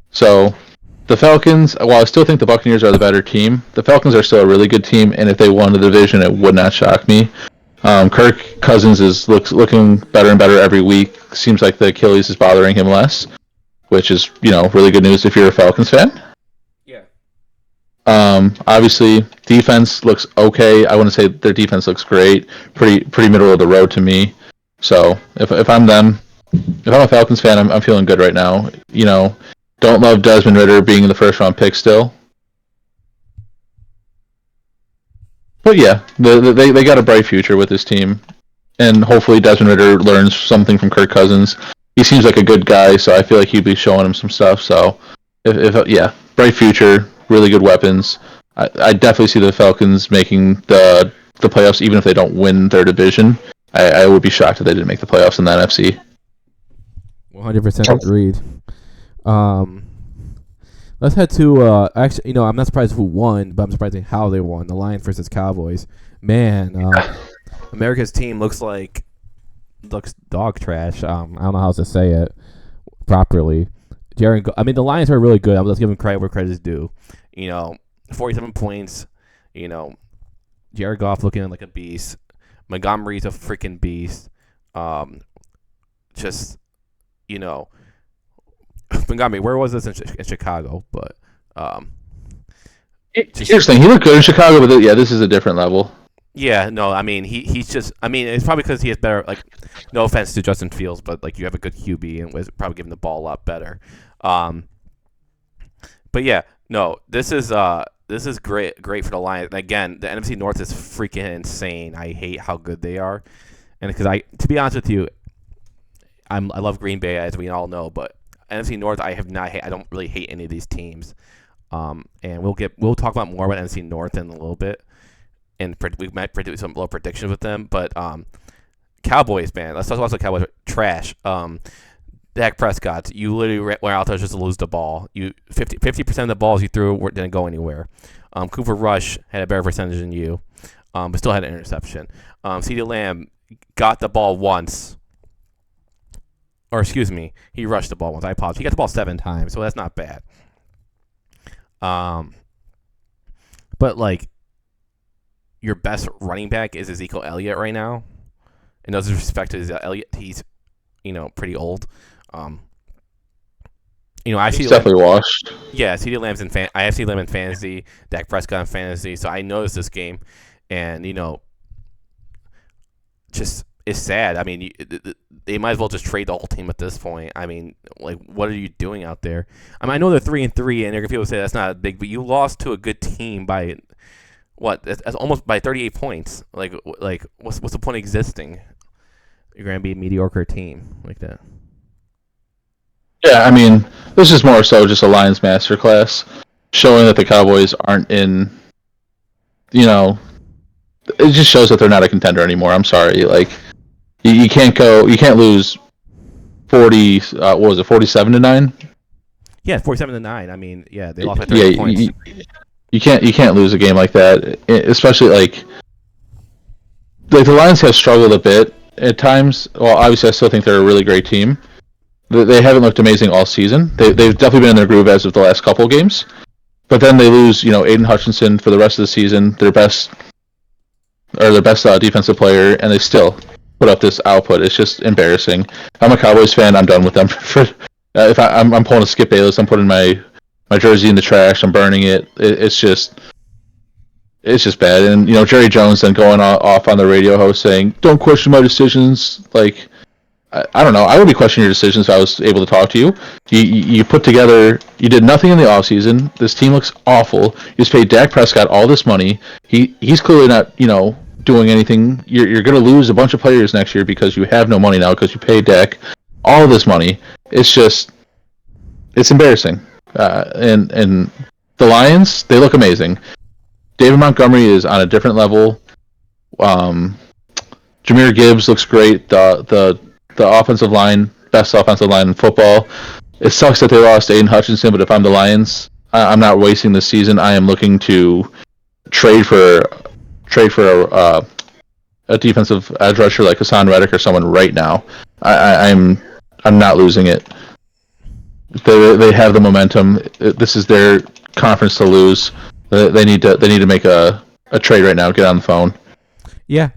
So the Falcons, while I still think the Buccaneers are the better team, the Falcons are still a really good team, and if they won the division, it would not shock me. Kirk Cousins is looking better and better every week. Seems like the Achilles is bothering him less, which is really good news if you're a Falcons fan. Yeah. Obviously, defense looks okay. I wouldn't say their defense looks great. Pretty middle of the road to me. So if I'm them, if I'm a Falcons fan, I'm feeling good right now. Don't love Desmond Ridder being the first round pick still. But yeah, they got a bright future with this team, and hopefully Desmond Ridder learns something from Kirk Cousins. He seems like a good guy, so I feel like he'd be showing him some stuff. So, if yeah, bright future, really good weapons. I definitely see the Falcons making the playoffs, even if they don't win their division. I would be shocked if they didn't make the playoffs in the NFC. 100% agreed. Um, let's head to actually, I'm not surprised who won, but I'm surprised at how they won. The Lions versus Cowboys. Man, America's team looks dog trash. I don't know how else to say it properly. The Lions are really good. Let's give them credit where credit is due. 47 points. Jared Goff looking like a beast. Montgomery's a freaking beast. Just Montgomery, where was this in Chicago? But here's the thing: he looked good in Chicago, but this is a different level. Yeah, no, he's just. It's probably because he has better. No offense to Justin Fields, but you have a good QB and was probably giving the ball a lot better. But yeah, no, this is great for the Lions. And again, the NFC North is freaking insane. I hate how good they are, and to be honest with you, I love Green Bay, as we all know, but NFC North I don't really hate any of these teams. And we'll talk about more about NFC North in a little bit, and we might predict some little predictions with them. But Cowboys, man, let's talk about the Cowboys. Trash. Dak Prescott, you literally went out there just to lose the ball. 50% of the balls you threw didn't go anywhere. Cooper Rush had a better percentage than you, but still had an interception. CeeDee Lamb got the ball once. Or excuse me, he rushed the ball once. I apologize. He got the ball 7 times, so that's not bad. But your best running back is Ezekiel Elliott right now. And no disrespect to Elliott, he's pretty old. He's definitely washed. Yeah, CeeDee Lamb's I have CeeDee Lamb in fantasy, Dak Prescott in fantasy, so I noticed this game, and just it's sad. They might as well just trade the whole team at this point. What are you doing out there? I know they're 3-3, and people say that's not big, but you lost to a good team by what? That's almost by 38 points. What's the point of existing? You're gonna be a mediocre team like that. Yeah, this is more so just a Lions masterclass, showing that the Cowboys aren't in. It just shows that they're not a contender anymore. I'm sorry, you can't lose 40. What was it, 47-9? Yeah, 47-9. Yeah, they lost by 30 points. You can't lose a game like that, especially the Lions have struggled a bit at times. Well, obviously, I still think they're a really great team. They haven't looked amazing all season. They've definitely been in their groove as of the last couple of games. But then they lose, Aiden Hutchinson for the rest of the season, their best defensive player, and they still put up this output. It's just embarrassing. I'm a Cowboys fan. I'm done with them. If I'm pulling a Skip Bayless, I'm putting my jersey in the trash. I'm burning it. It's just bad. And Jerry Jones then going off on the radio host saying, "Don't question my decisions." I don't know. I would be questioning your decisions if I was able to talk to you. You put together. You did nothing in the offseason. This team looks awful. You just paid Dak Prescott all this money. He's clearly not doing anything. You're going to lose a bunch of players next year because you have no money now because you paid Dak all this money. It's embarrassing. And the Lions, they look amazing. David Montgomery is on a different level. Jahmyr Gibbs looks great. The offensive line, best offensive line in football. It sucks that they lost Aiden Hutchinson, but if I'm the Lions, I'm not wasting this season. I am looking to trade for a defensive edge rusher like Hassan Reddick or someone right now. I'm not losing it. They have the momentum. This is their conference to lose. They need to make a trade right now. Get on the phone. Yeah,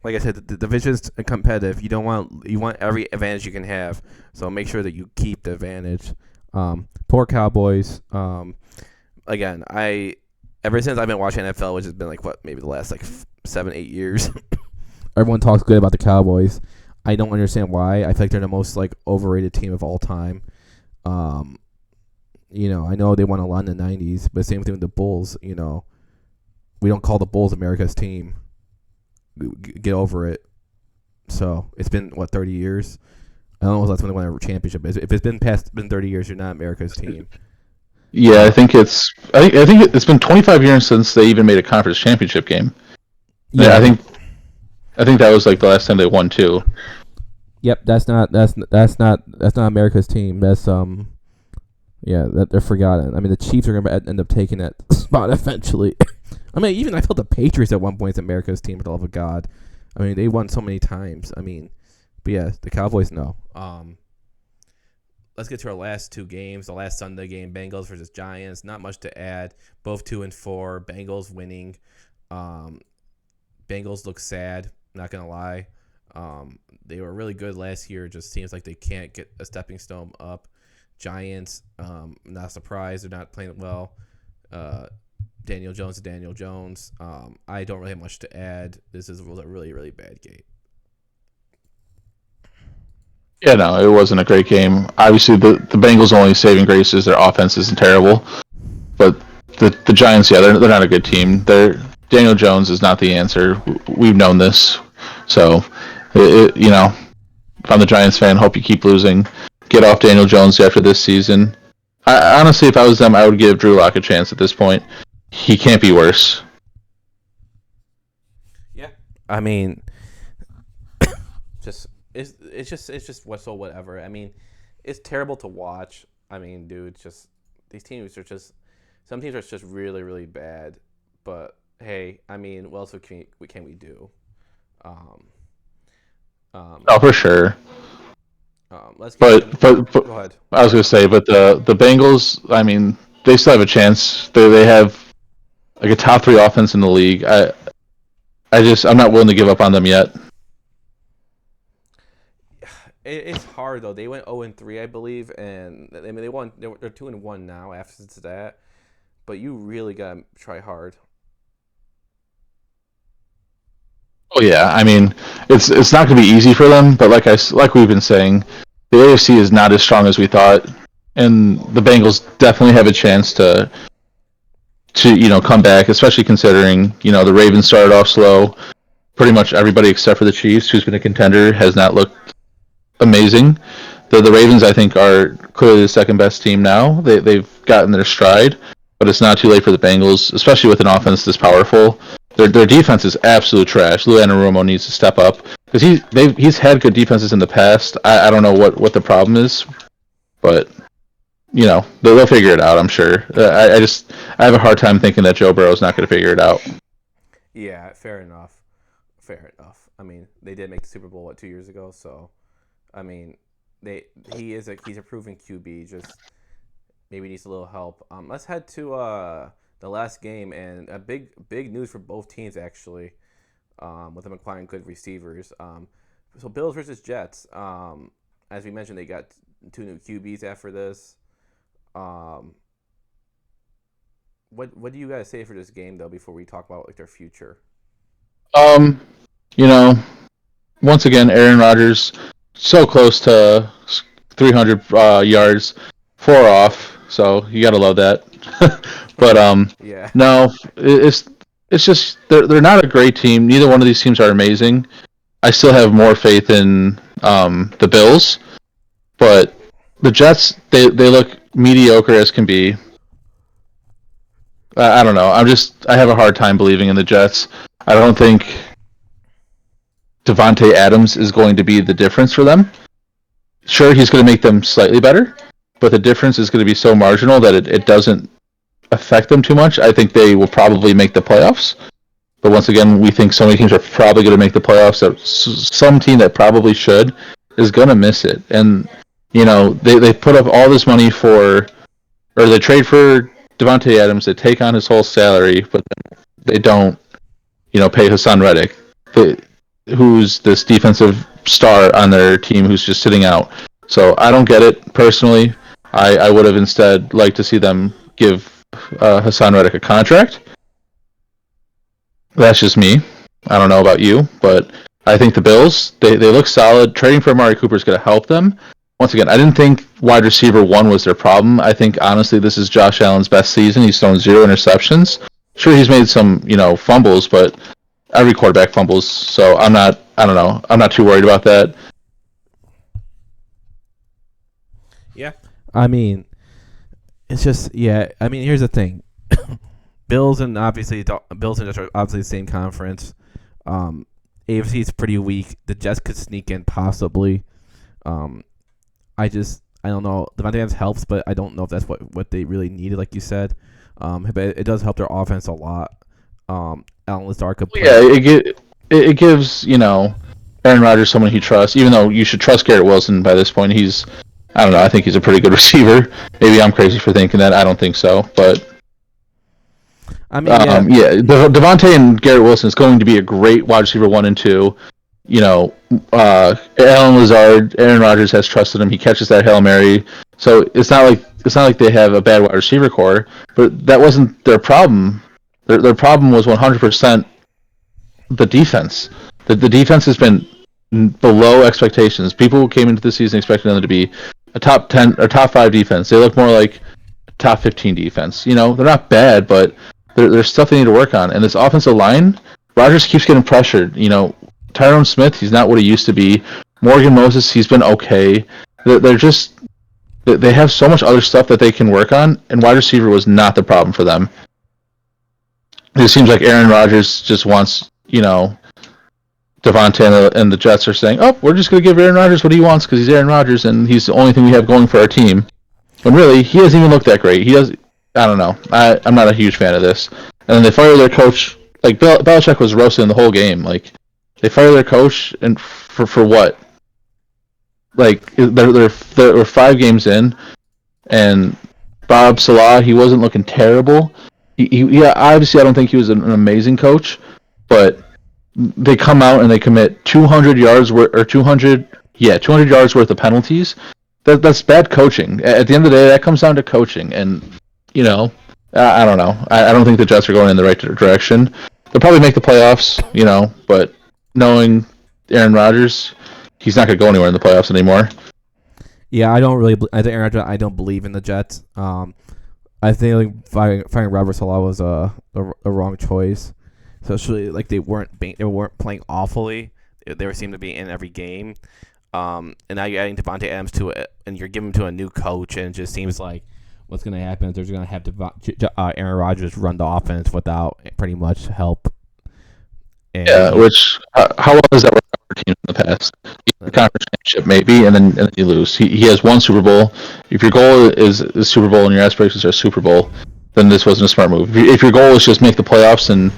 like I said, the division's competitive. You want every advantage you can have. So make sure that you keep the advantage. Poor Cowboys. Again, I ever since I've been watching NFL, which has been like what maybe the last like 7 8 years. Everyone talks good about the Cowboys. I don't understand why. I feel like they're the most like overrated team of all time. Um, I know they won a lot in the '90s, but same thing with the Bulls. We don't call the Bulls America's team. Get over it. So it's been what 30 years. I don't know if that's when they won a championship. If it's been 30 years, you're not America's team. Yeah, I Uh, think it's been 25 years since they even made a conference championship game. Yeah, yeah. I think that was like the last time they won too. Yep. That's not America's team. That's yeah. That they're forgotten. I mean, the Chiefs are gonna end up taking that spot eventually. I mean, even I felt the Patriots at one point is America's team. For the love of God. I mean, they won so many times. I mean, but yeah, the Cowboys no. Let's get to our last two games. The last Sunday game, Bengals versus Giants. Not much to add. Both 2-4. Bengals winning. Um, Bengals look sad. Not gonna lie. They were really good last year. Just seems like they can't get a stepping stone up. Giants. Not surprised. They're not playing well. Uh, Daniel Jones to Daniel Jones. I don't really have much to add. This was a really really bad game. Yeah, no, it wasn't a great game. Obviously, the Bengals' only saving grace is their offense isn't terrible, but the Giants, yeah, they're not a good team. Daniel Jones is not the answer. We've known this, so if I'm the Giants fan, hope you keep losing. Get off Daniel Jones after this season. Honestly, if I was them, I would give Drew Lock a chance at this point. He can't be worse. Yeah. I mean, just it's just what's so whatever. I mean, it's terrible to watch. I mean, dude, just these teams are just some teams are just really really bad. But hey, I mean, what else can we do? Um, um, Oh, for sure. let's get to But go ahead. I was gonna say, but the Bengals, I mean, they still have a chance. They have like a top three offense in the league. I'm not willing to give up on them yet. It's hard though. They went 0-3, I believe, and I mean they won. They're 2-1 now after that. But you really gotta try hard. Oh yeah, I mean, it's not gonna be easy for them, but like we've been saying, the AFC is not as strong as we thought, and the Bengals definitely have a chance to come back, especially considering the Ravens started off slow. Pretty much everybody except for the Chiefs, who's been a contender, has not looked amazing. The Ravens, I think, are clearly the second best team now. They've gotten their stride, but it's not too late for the Bengals, especially with an offense this powerful. Their defense is absolute trash. Lou Anarumo needs to step up because he's had good defenses in the past. I don't know what the problem is, but they'll figure it out. I'm sure. I have a hard time thinking that Joe Burrow's not going to figure it out. Yeah, fair enough. Fair enough. I mean, they did make the Super Bowl 2 years ago, so I mean, they he's a proven QB. Just maybe needs a little help. Let's head to the last game and a big news for both teams actually. With them acquiring good receivers. So Bills versus Jets. As we mentioned, they got two new QBs after this. Um, what do you guys say for this game though? Before we talk about like their future. Um, you know, once again, Aaron Rodgers so close to 300 yards, 4 off. So you gotta love that. But Yeah. no, it's just they're not a great team. Neither one of these teams are amazing. I still have more faith in the Bills, but the Jets they look mediocre as can be. I don't know. I have a hard time believing in the Jets. I don't think Devonte Adams is going to be the difference for them. Sure, he's going to make them slightly better, but the difference is going to be so marginal that it doesn't affect them too much. I think they will probably make the playoffs. But once again, we think so many teams are probably going to make the playoffs that some team that probably should is going to miss it. And, they put up all this money or they trade for Devontae Adams, they take on his whole salary, but then they don't, pay Hassan Reddick. who's this defensive star on their team who's just sitting out. So I don't get it personally. I would have instead liked to see them give Hassan Reddick a contract. That's just me. I don't know about you, but I think the Bills, they look solid. Trading for Amari Cooper is going to help them. Once again, I didn't think wide receiver one was their problem. I think, honestly, this is Josh Allen's best season. He's thrown 0 interceptions. Sure, he's made some, fumbles, but every quarterback fumbles. So I don't know. I'm not too worried about that. Yeah. I mean, it's just, yeah. I mean, here's the thing. Bills and Jets are obviously the same conference. AFC is pretty weak. The Jets could sneak in possibly. I don't know. Devontae Adams helps, but I don't know if that's what they really needed, like you said. But it does help their offense a lot. Alan Lazard could play. Yeah, it gives Aaron Rodgers someone he trusts. Even though you should trust Garrett Wilson by this point, I don't know. I think he's a pretty good receiver. Maybe I'm crazy for thinking that. I don't think so, but. I mean, Devontae and Garrett Wilson is going to be a great wide receiver 1 and 2. Alan Lazard, Aaron Rodgers has trusted him. He catches that Hail Mary. So it's not like they have a bad wide receiver core, but that wasn't their problem. Their problem was 100% the defense. The defense has been below expectations. People came into the season expecting them to be a top 10 or top 5 defense. They look more like top 15 defense. They're not bad, but there's stuff they need to work on. And this offensive line, Rodgers keeps getting pressured. Tyrone Smith, he's not what he used to be. Morgan Moses, he's been okay. They have so much other stuff that they can work on, and wide receiver was not the problem for them. It seems like Aaron Rodgers just wants, Devontae and the Jets are saying, oh, we're just going to give Aaron Rodgers what he wants because he's Aaron Rodgers and he's the only thing we have going for our team. When really, he doesn't even look that great. I don't know. I'm not a huge fan of this. And then they fire their coach. Like, Belichick was roasting the whole game. Like, they fire their coach and for what? Like, they're 5 games in, and Bob Salah, he wasn't looking terrible. Yeah, obviously I don't think he was an amazing coach, but they come out and they commit 200 yards worth or 200 yards worth of penalties. That's bad coaching. At the end of the day, that comes down to coaching, and I don't know. I don't think the Jets are going in the right direction. They'll probably make the playoffs, but knowing Aaron Rodgers, he's not going to go anywhere in the playoffs anymore. Yeah, I think Aaron Rodgers, I don't believe in the Jets. I think firing Robert Salah was a wrong choice. Especially like they weren't playing awfully. They seemed to be in every game. And now you're adding Devontae Adams to it, and you're giving him to a new coach, and it just seems like what's going to happen is they're going to have Aaron Rodgers run the offense without pretty much help. And which how well has that worked out for teams in the past? The conference championship maybe, and then you lose. He has 1 Super Bowl. If your goal is Super Bowl and your aspirations are Super Bowl, then this wasn't a smart move. If your goal is just make the playoffs and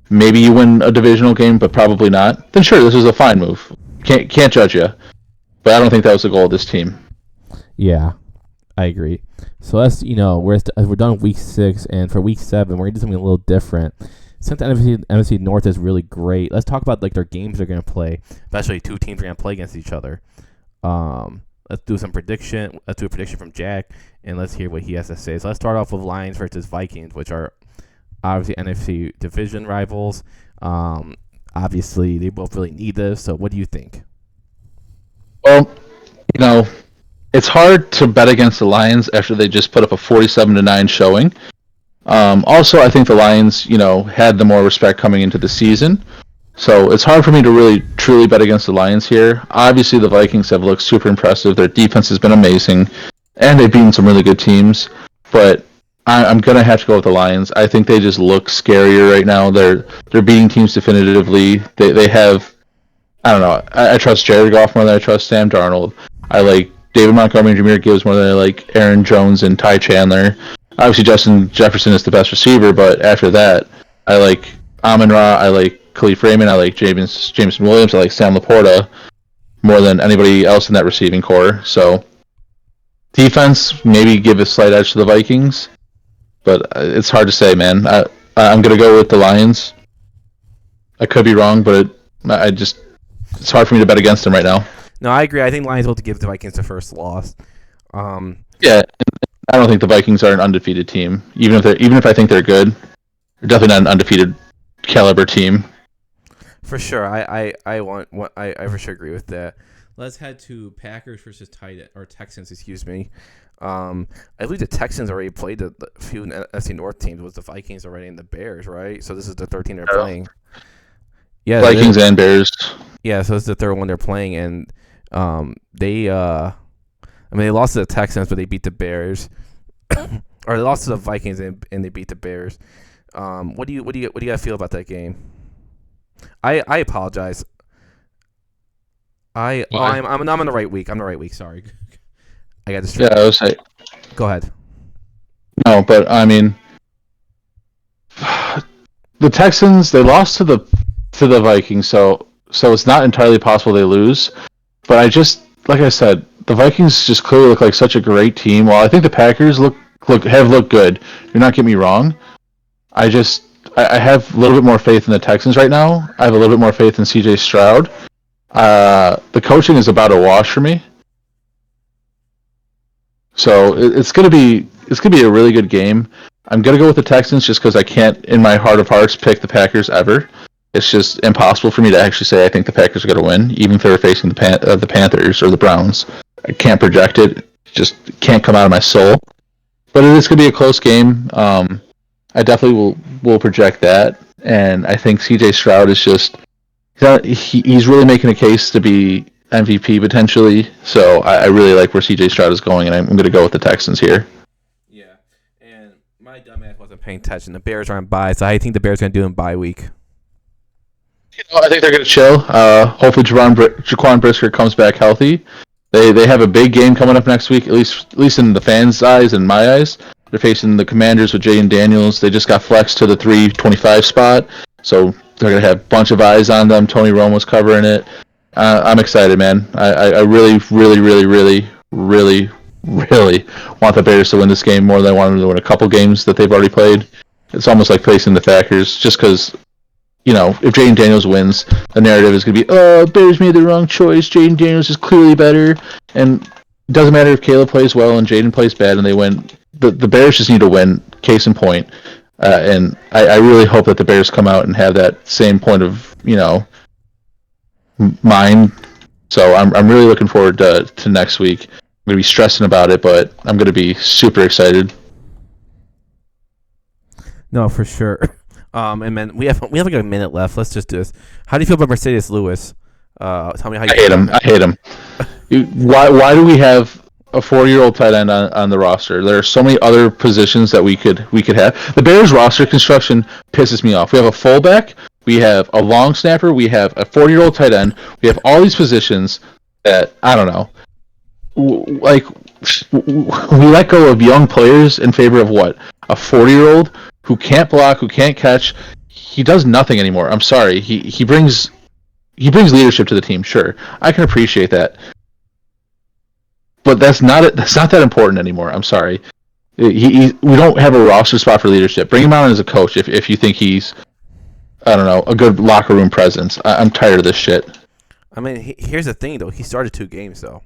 maybe you win a divisional game, but probably not, then sure, this is a fine move. Can't judge you, but I don't think that was the goal of this team. Yeah, I agree. So let's we're done with week 6, and for week 7, we're gonna do something a little different. Since the NFC North is really great, let's talk about like their games they're gonna play, especially 2 teams are gonna play against each other. Let's do some prediction. Let's do a prediction from Jack, and let's hear what he has to say. So let's start off with Lions versus Vikings, which are obviously NFC division rivals. Obviously, they both really need this. So what do you think? Well, it's hard to bet against the Lions after they just put up a 47-9 showing. Also, I think the Lions, had the more respect coming into the season. So it's hard for me to really truly bet against the Lions here. Obviously, the Vikings have looked super impressive. Their defense has been amazing, and they've beaten some really good teams. But I'm going to have to go with the Lions. I think they just look scarier right now. They're beating teams definitively. They have, I don't know, I trust Jared Goff more than I trust Sam Darnold. I like David Montgomery and Jahmyr Gibbs more than I like Aaron Jones and Ty Chandler. Obviously, Justin Jefferson is the best receiver, but after that, I like Amon-Ra, I like Khalif Raymond, I like Jameson Williams, I like Sam Laporta more than anybody else in that receiving core. So defense, maybe give a slight edge to the Vikings, but it's hard to say, man. I'm going to go with the Lions. I could be wrong, but it's hard for me to bet against them right now. No, I agree. I think Lions will give the Vikings the first loss. Yeah, I don't think the Vikings are an undefeated team. Even if I think they're good, they're definitely not an undefeated caliber team. For sure, I for sure agree with that. Let's head to Packers versus Texans. Excuse me. I believe the Texans already played the few NFC North teams. It was the Vikings already and the Bears, right? So this is the 13 they're playing. Yeah, Vikings and Bears. Yeah, so this is the third one they're playing, and they they lost to the Texans, but they beat the Bears, or they lost to the Vikings and they beat the Bears. What do you guys feel about that game? I apologize. I'm on the right week. I'm the right week. Sorry, I got distracted. Yeah, I was like, Go ahead. no, but I mean, the Texans, they lost to the Vikings, so it's not entirely possible they lose. But like I said, the Vikings just clearly look like such a great team. While I think the Packers have looked good. Do not get me wrong. I have a little bit more faith in the Texans right now. I have a little bit more faith in C.J. Stroud. The coaching is about a wash for me. So it's gonna be a really good game. I'm gonna go with the Texans just because I can't, in my heart of hearts, pick the Packers ever. It's just impossible for me to actually say I think the Packers are gonna win, even if they're facing the Panthers or the Browns. I can't project it; just can't come out of my soul. But it is gonna be a close game. I definitely will project that, and I think C.J. Stroud is just he's really making a case to be MVP potentially. So I really like where C.J. Stroud is going, and I'm going to go with the Texans here. Yeah, and my dumbass wasn't paying attention. The Bears are on bye, so I think the Bears are going to do in bye week. I think they're going to chill. Hopefully, Jaquan Brisker comes back healthy. They have a big game coming up next week, at least in the fans' eyes and my eyes. They're facing the Commanders with Jaden Daniels. They just got flexed to the 325 spot, so they're going to have a bunch of eyes on them. Tony Romo's covering it. I'm excited, man. I really, really, really, really, really, really want the Bears to win this game more than I want them to win a couple games that they've already played. It's almost like facing the Packers, just because, if Jaden Daniels wins, the narrative is going to be, oh, Bears made the wrong choice. Jaden Daniels is clearly better. And it doesn't matter if Caleb plays well and Jaden plays bad and they win. The Bears just need to win, case in point. And I really hope that the Bears come out and have that same point of, mind. So I'm really looking forward to next week. I'm going to be stressing about it, but I'm going to be super excited. No, for sure. And man, we have like a minute left. Let's just do this. How do you feel about Mercedes Lewis? Tell me how you hate him. I hate him. Why do we have a 4-year-old tight end on the roster? There are so many other positions that we could have. The Bears roster construction pisses me off. We have a fullback, we have a long snapper, we have a 4-year-old tight end. We have all these positions that I don't know. Like we let go of young players in favor of what? A 40-year-old who can't block, who can't catch. He does nothing anymore. I'm sorry. He brings leadership to the team. Sure, I can appreciate that. But that's not that important anymore. I'm sorry. We don't have a roster spot for leadership. Bring him on as a coach if you think he's, I don't know, a good locker room presence. I'm tired of this shit. I mean, here's the thing though. He started 2 games though.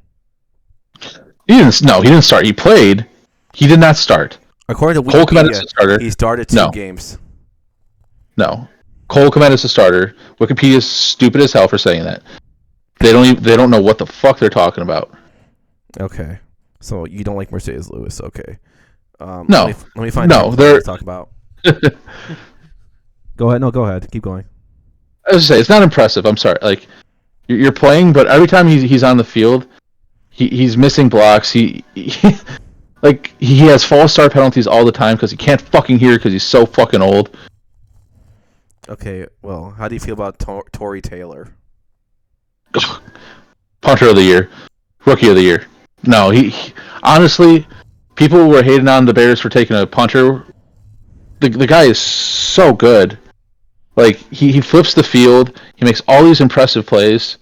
He didn't start. He played. He did not start. According to Cole Kmet is a starter. He started 2 games. No, Cole Kmet is a starter. Wikipedia is stupid as hell for saying that. They don't know what the fuck they're talking about. Okay, so you don't like Mercedes Lewis? Okay. No. Let me find no. They're to talk about. Go ahead. No, go ahead. Keep going. I was gonna say it's not impressive. I'm sorry. Like you're playing, but every time he's on the field, he's missing blocks. He has false start penalties all the time because he can't fucking hear because he's so fucking old. Okay, well, how do you feel about Tory Taylor? Punter of the year, rookie of the year. No, he honestly, people were hating on the Bears for taking a punter. The guy is so good. Like he flips the field. He makes all these impressive plays.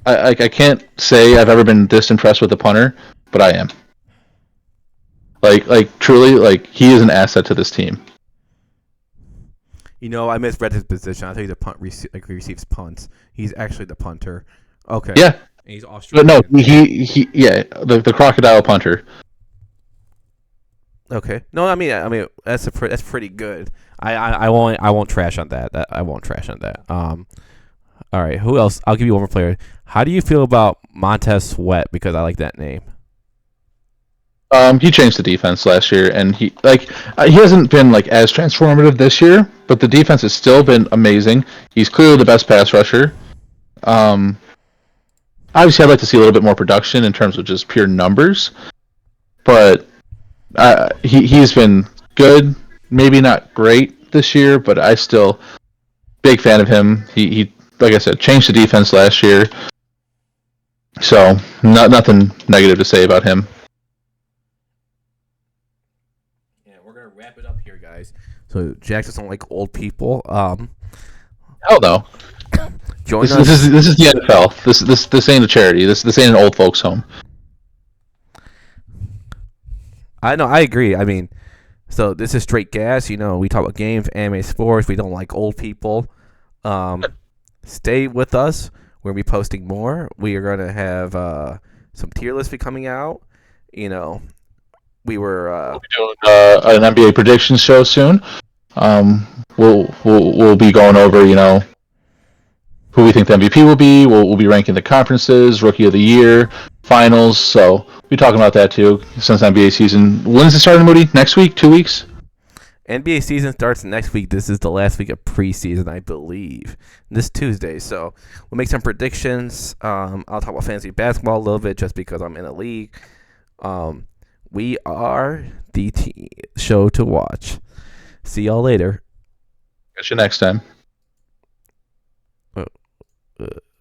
I can't say I've ever been this impressed with a punter, but I am. Like truly, like he is an asset to this team. I misread his position. I thought he's a punt. He receives punts. He's actually the punter. Okay, Yeah, and he's but no, Australian. yeah, the crocodile punter. Okay, no, I mean that's pretty good. I won't trash on that. I won't trash on that. All right, who else? I'll give you one more player. How do you feel about Montez Sweat? Because I like that name. He changed the defense last year, and he hasn't been like as transformative this year, but the defense has still been amazing. He's clearly the best pass rusher. Um, Obviously, I'd like to see a little bit more production in terms of just pure numbers, but he's been good. Maybe not great this year, but I still big fan of him. He like I said, changed the defense last year, so nothing negative to say about him. Yeah, we're gonna wrap it up here, guys. So Jack doesn't like old people. Hell no. Join This is us. this is the NFL. This ain't a charity. This ain't an old folks home. I know. I agree. I mean, so this is straight gas. We talk about games, anime, sports. We don't like old people. Um, Stay with us. We're gonna be posting more. We are gonna have some tier lists be coming out. You know, we were We'll be doing an NBA predictions show soon. We'll be going over who we think the MVP will be. We'll be ranking the conferences, rookie of the year, finals. So we'll be talking about that too. Since NBA season, when's it starting, Moody? Next week? 2 weeks? NBA season starts next week. This is the last week of preseason, I believe. This Tuesday. So we'll make some predictions. I'll talk about fantasy basketball a little bit just because I'm in a league. Um, we are the show to watch. See y'all later. Catch you next time. Uh, uh,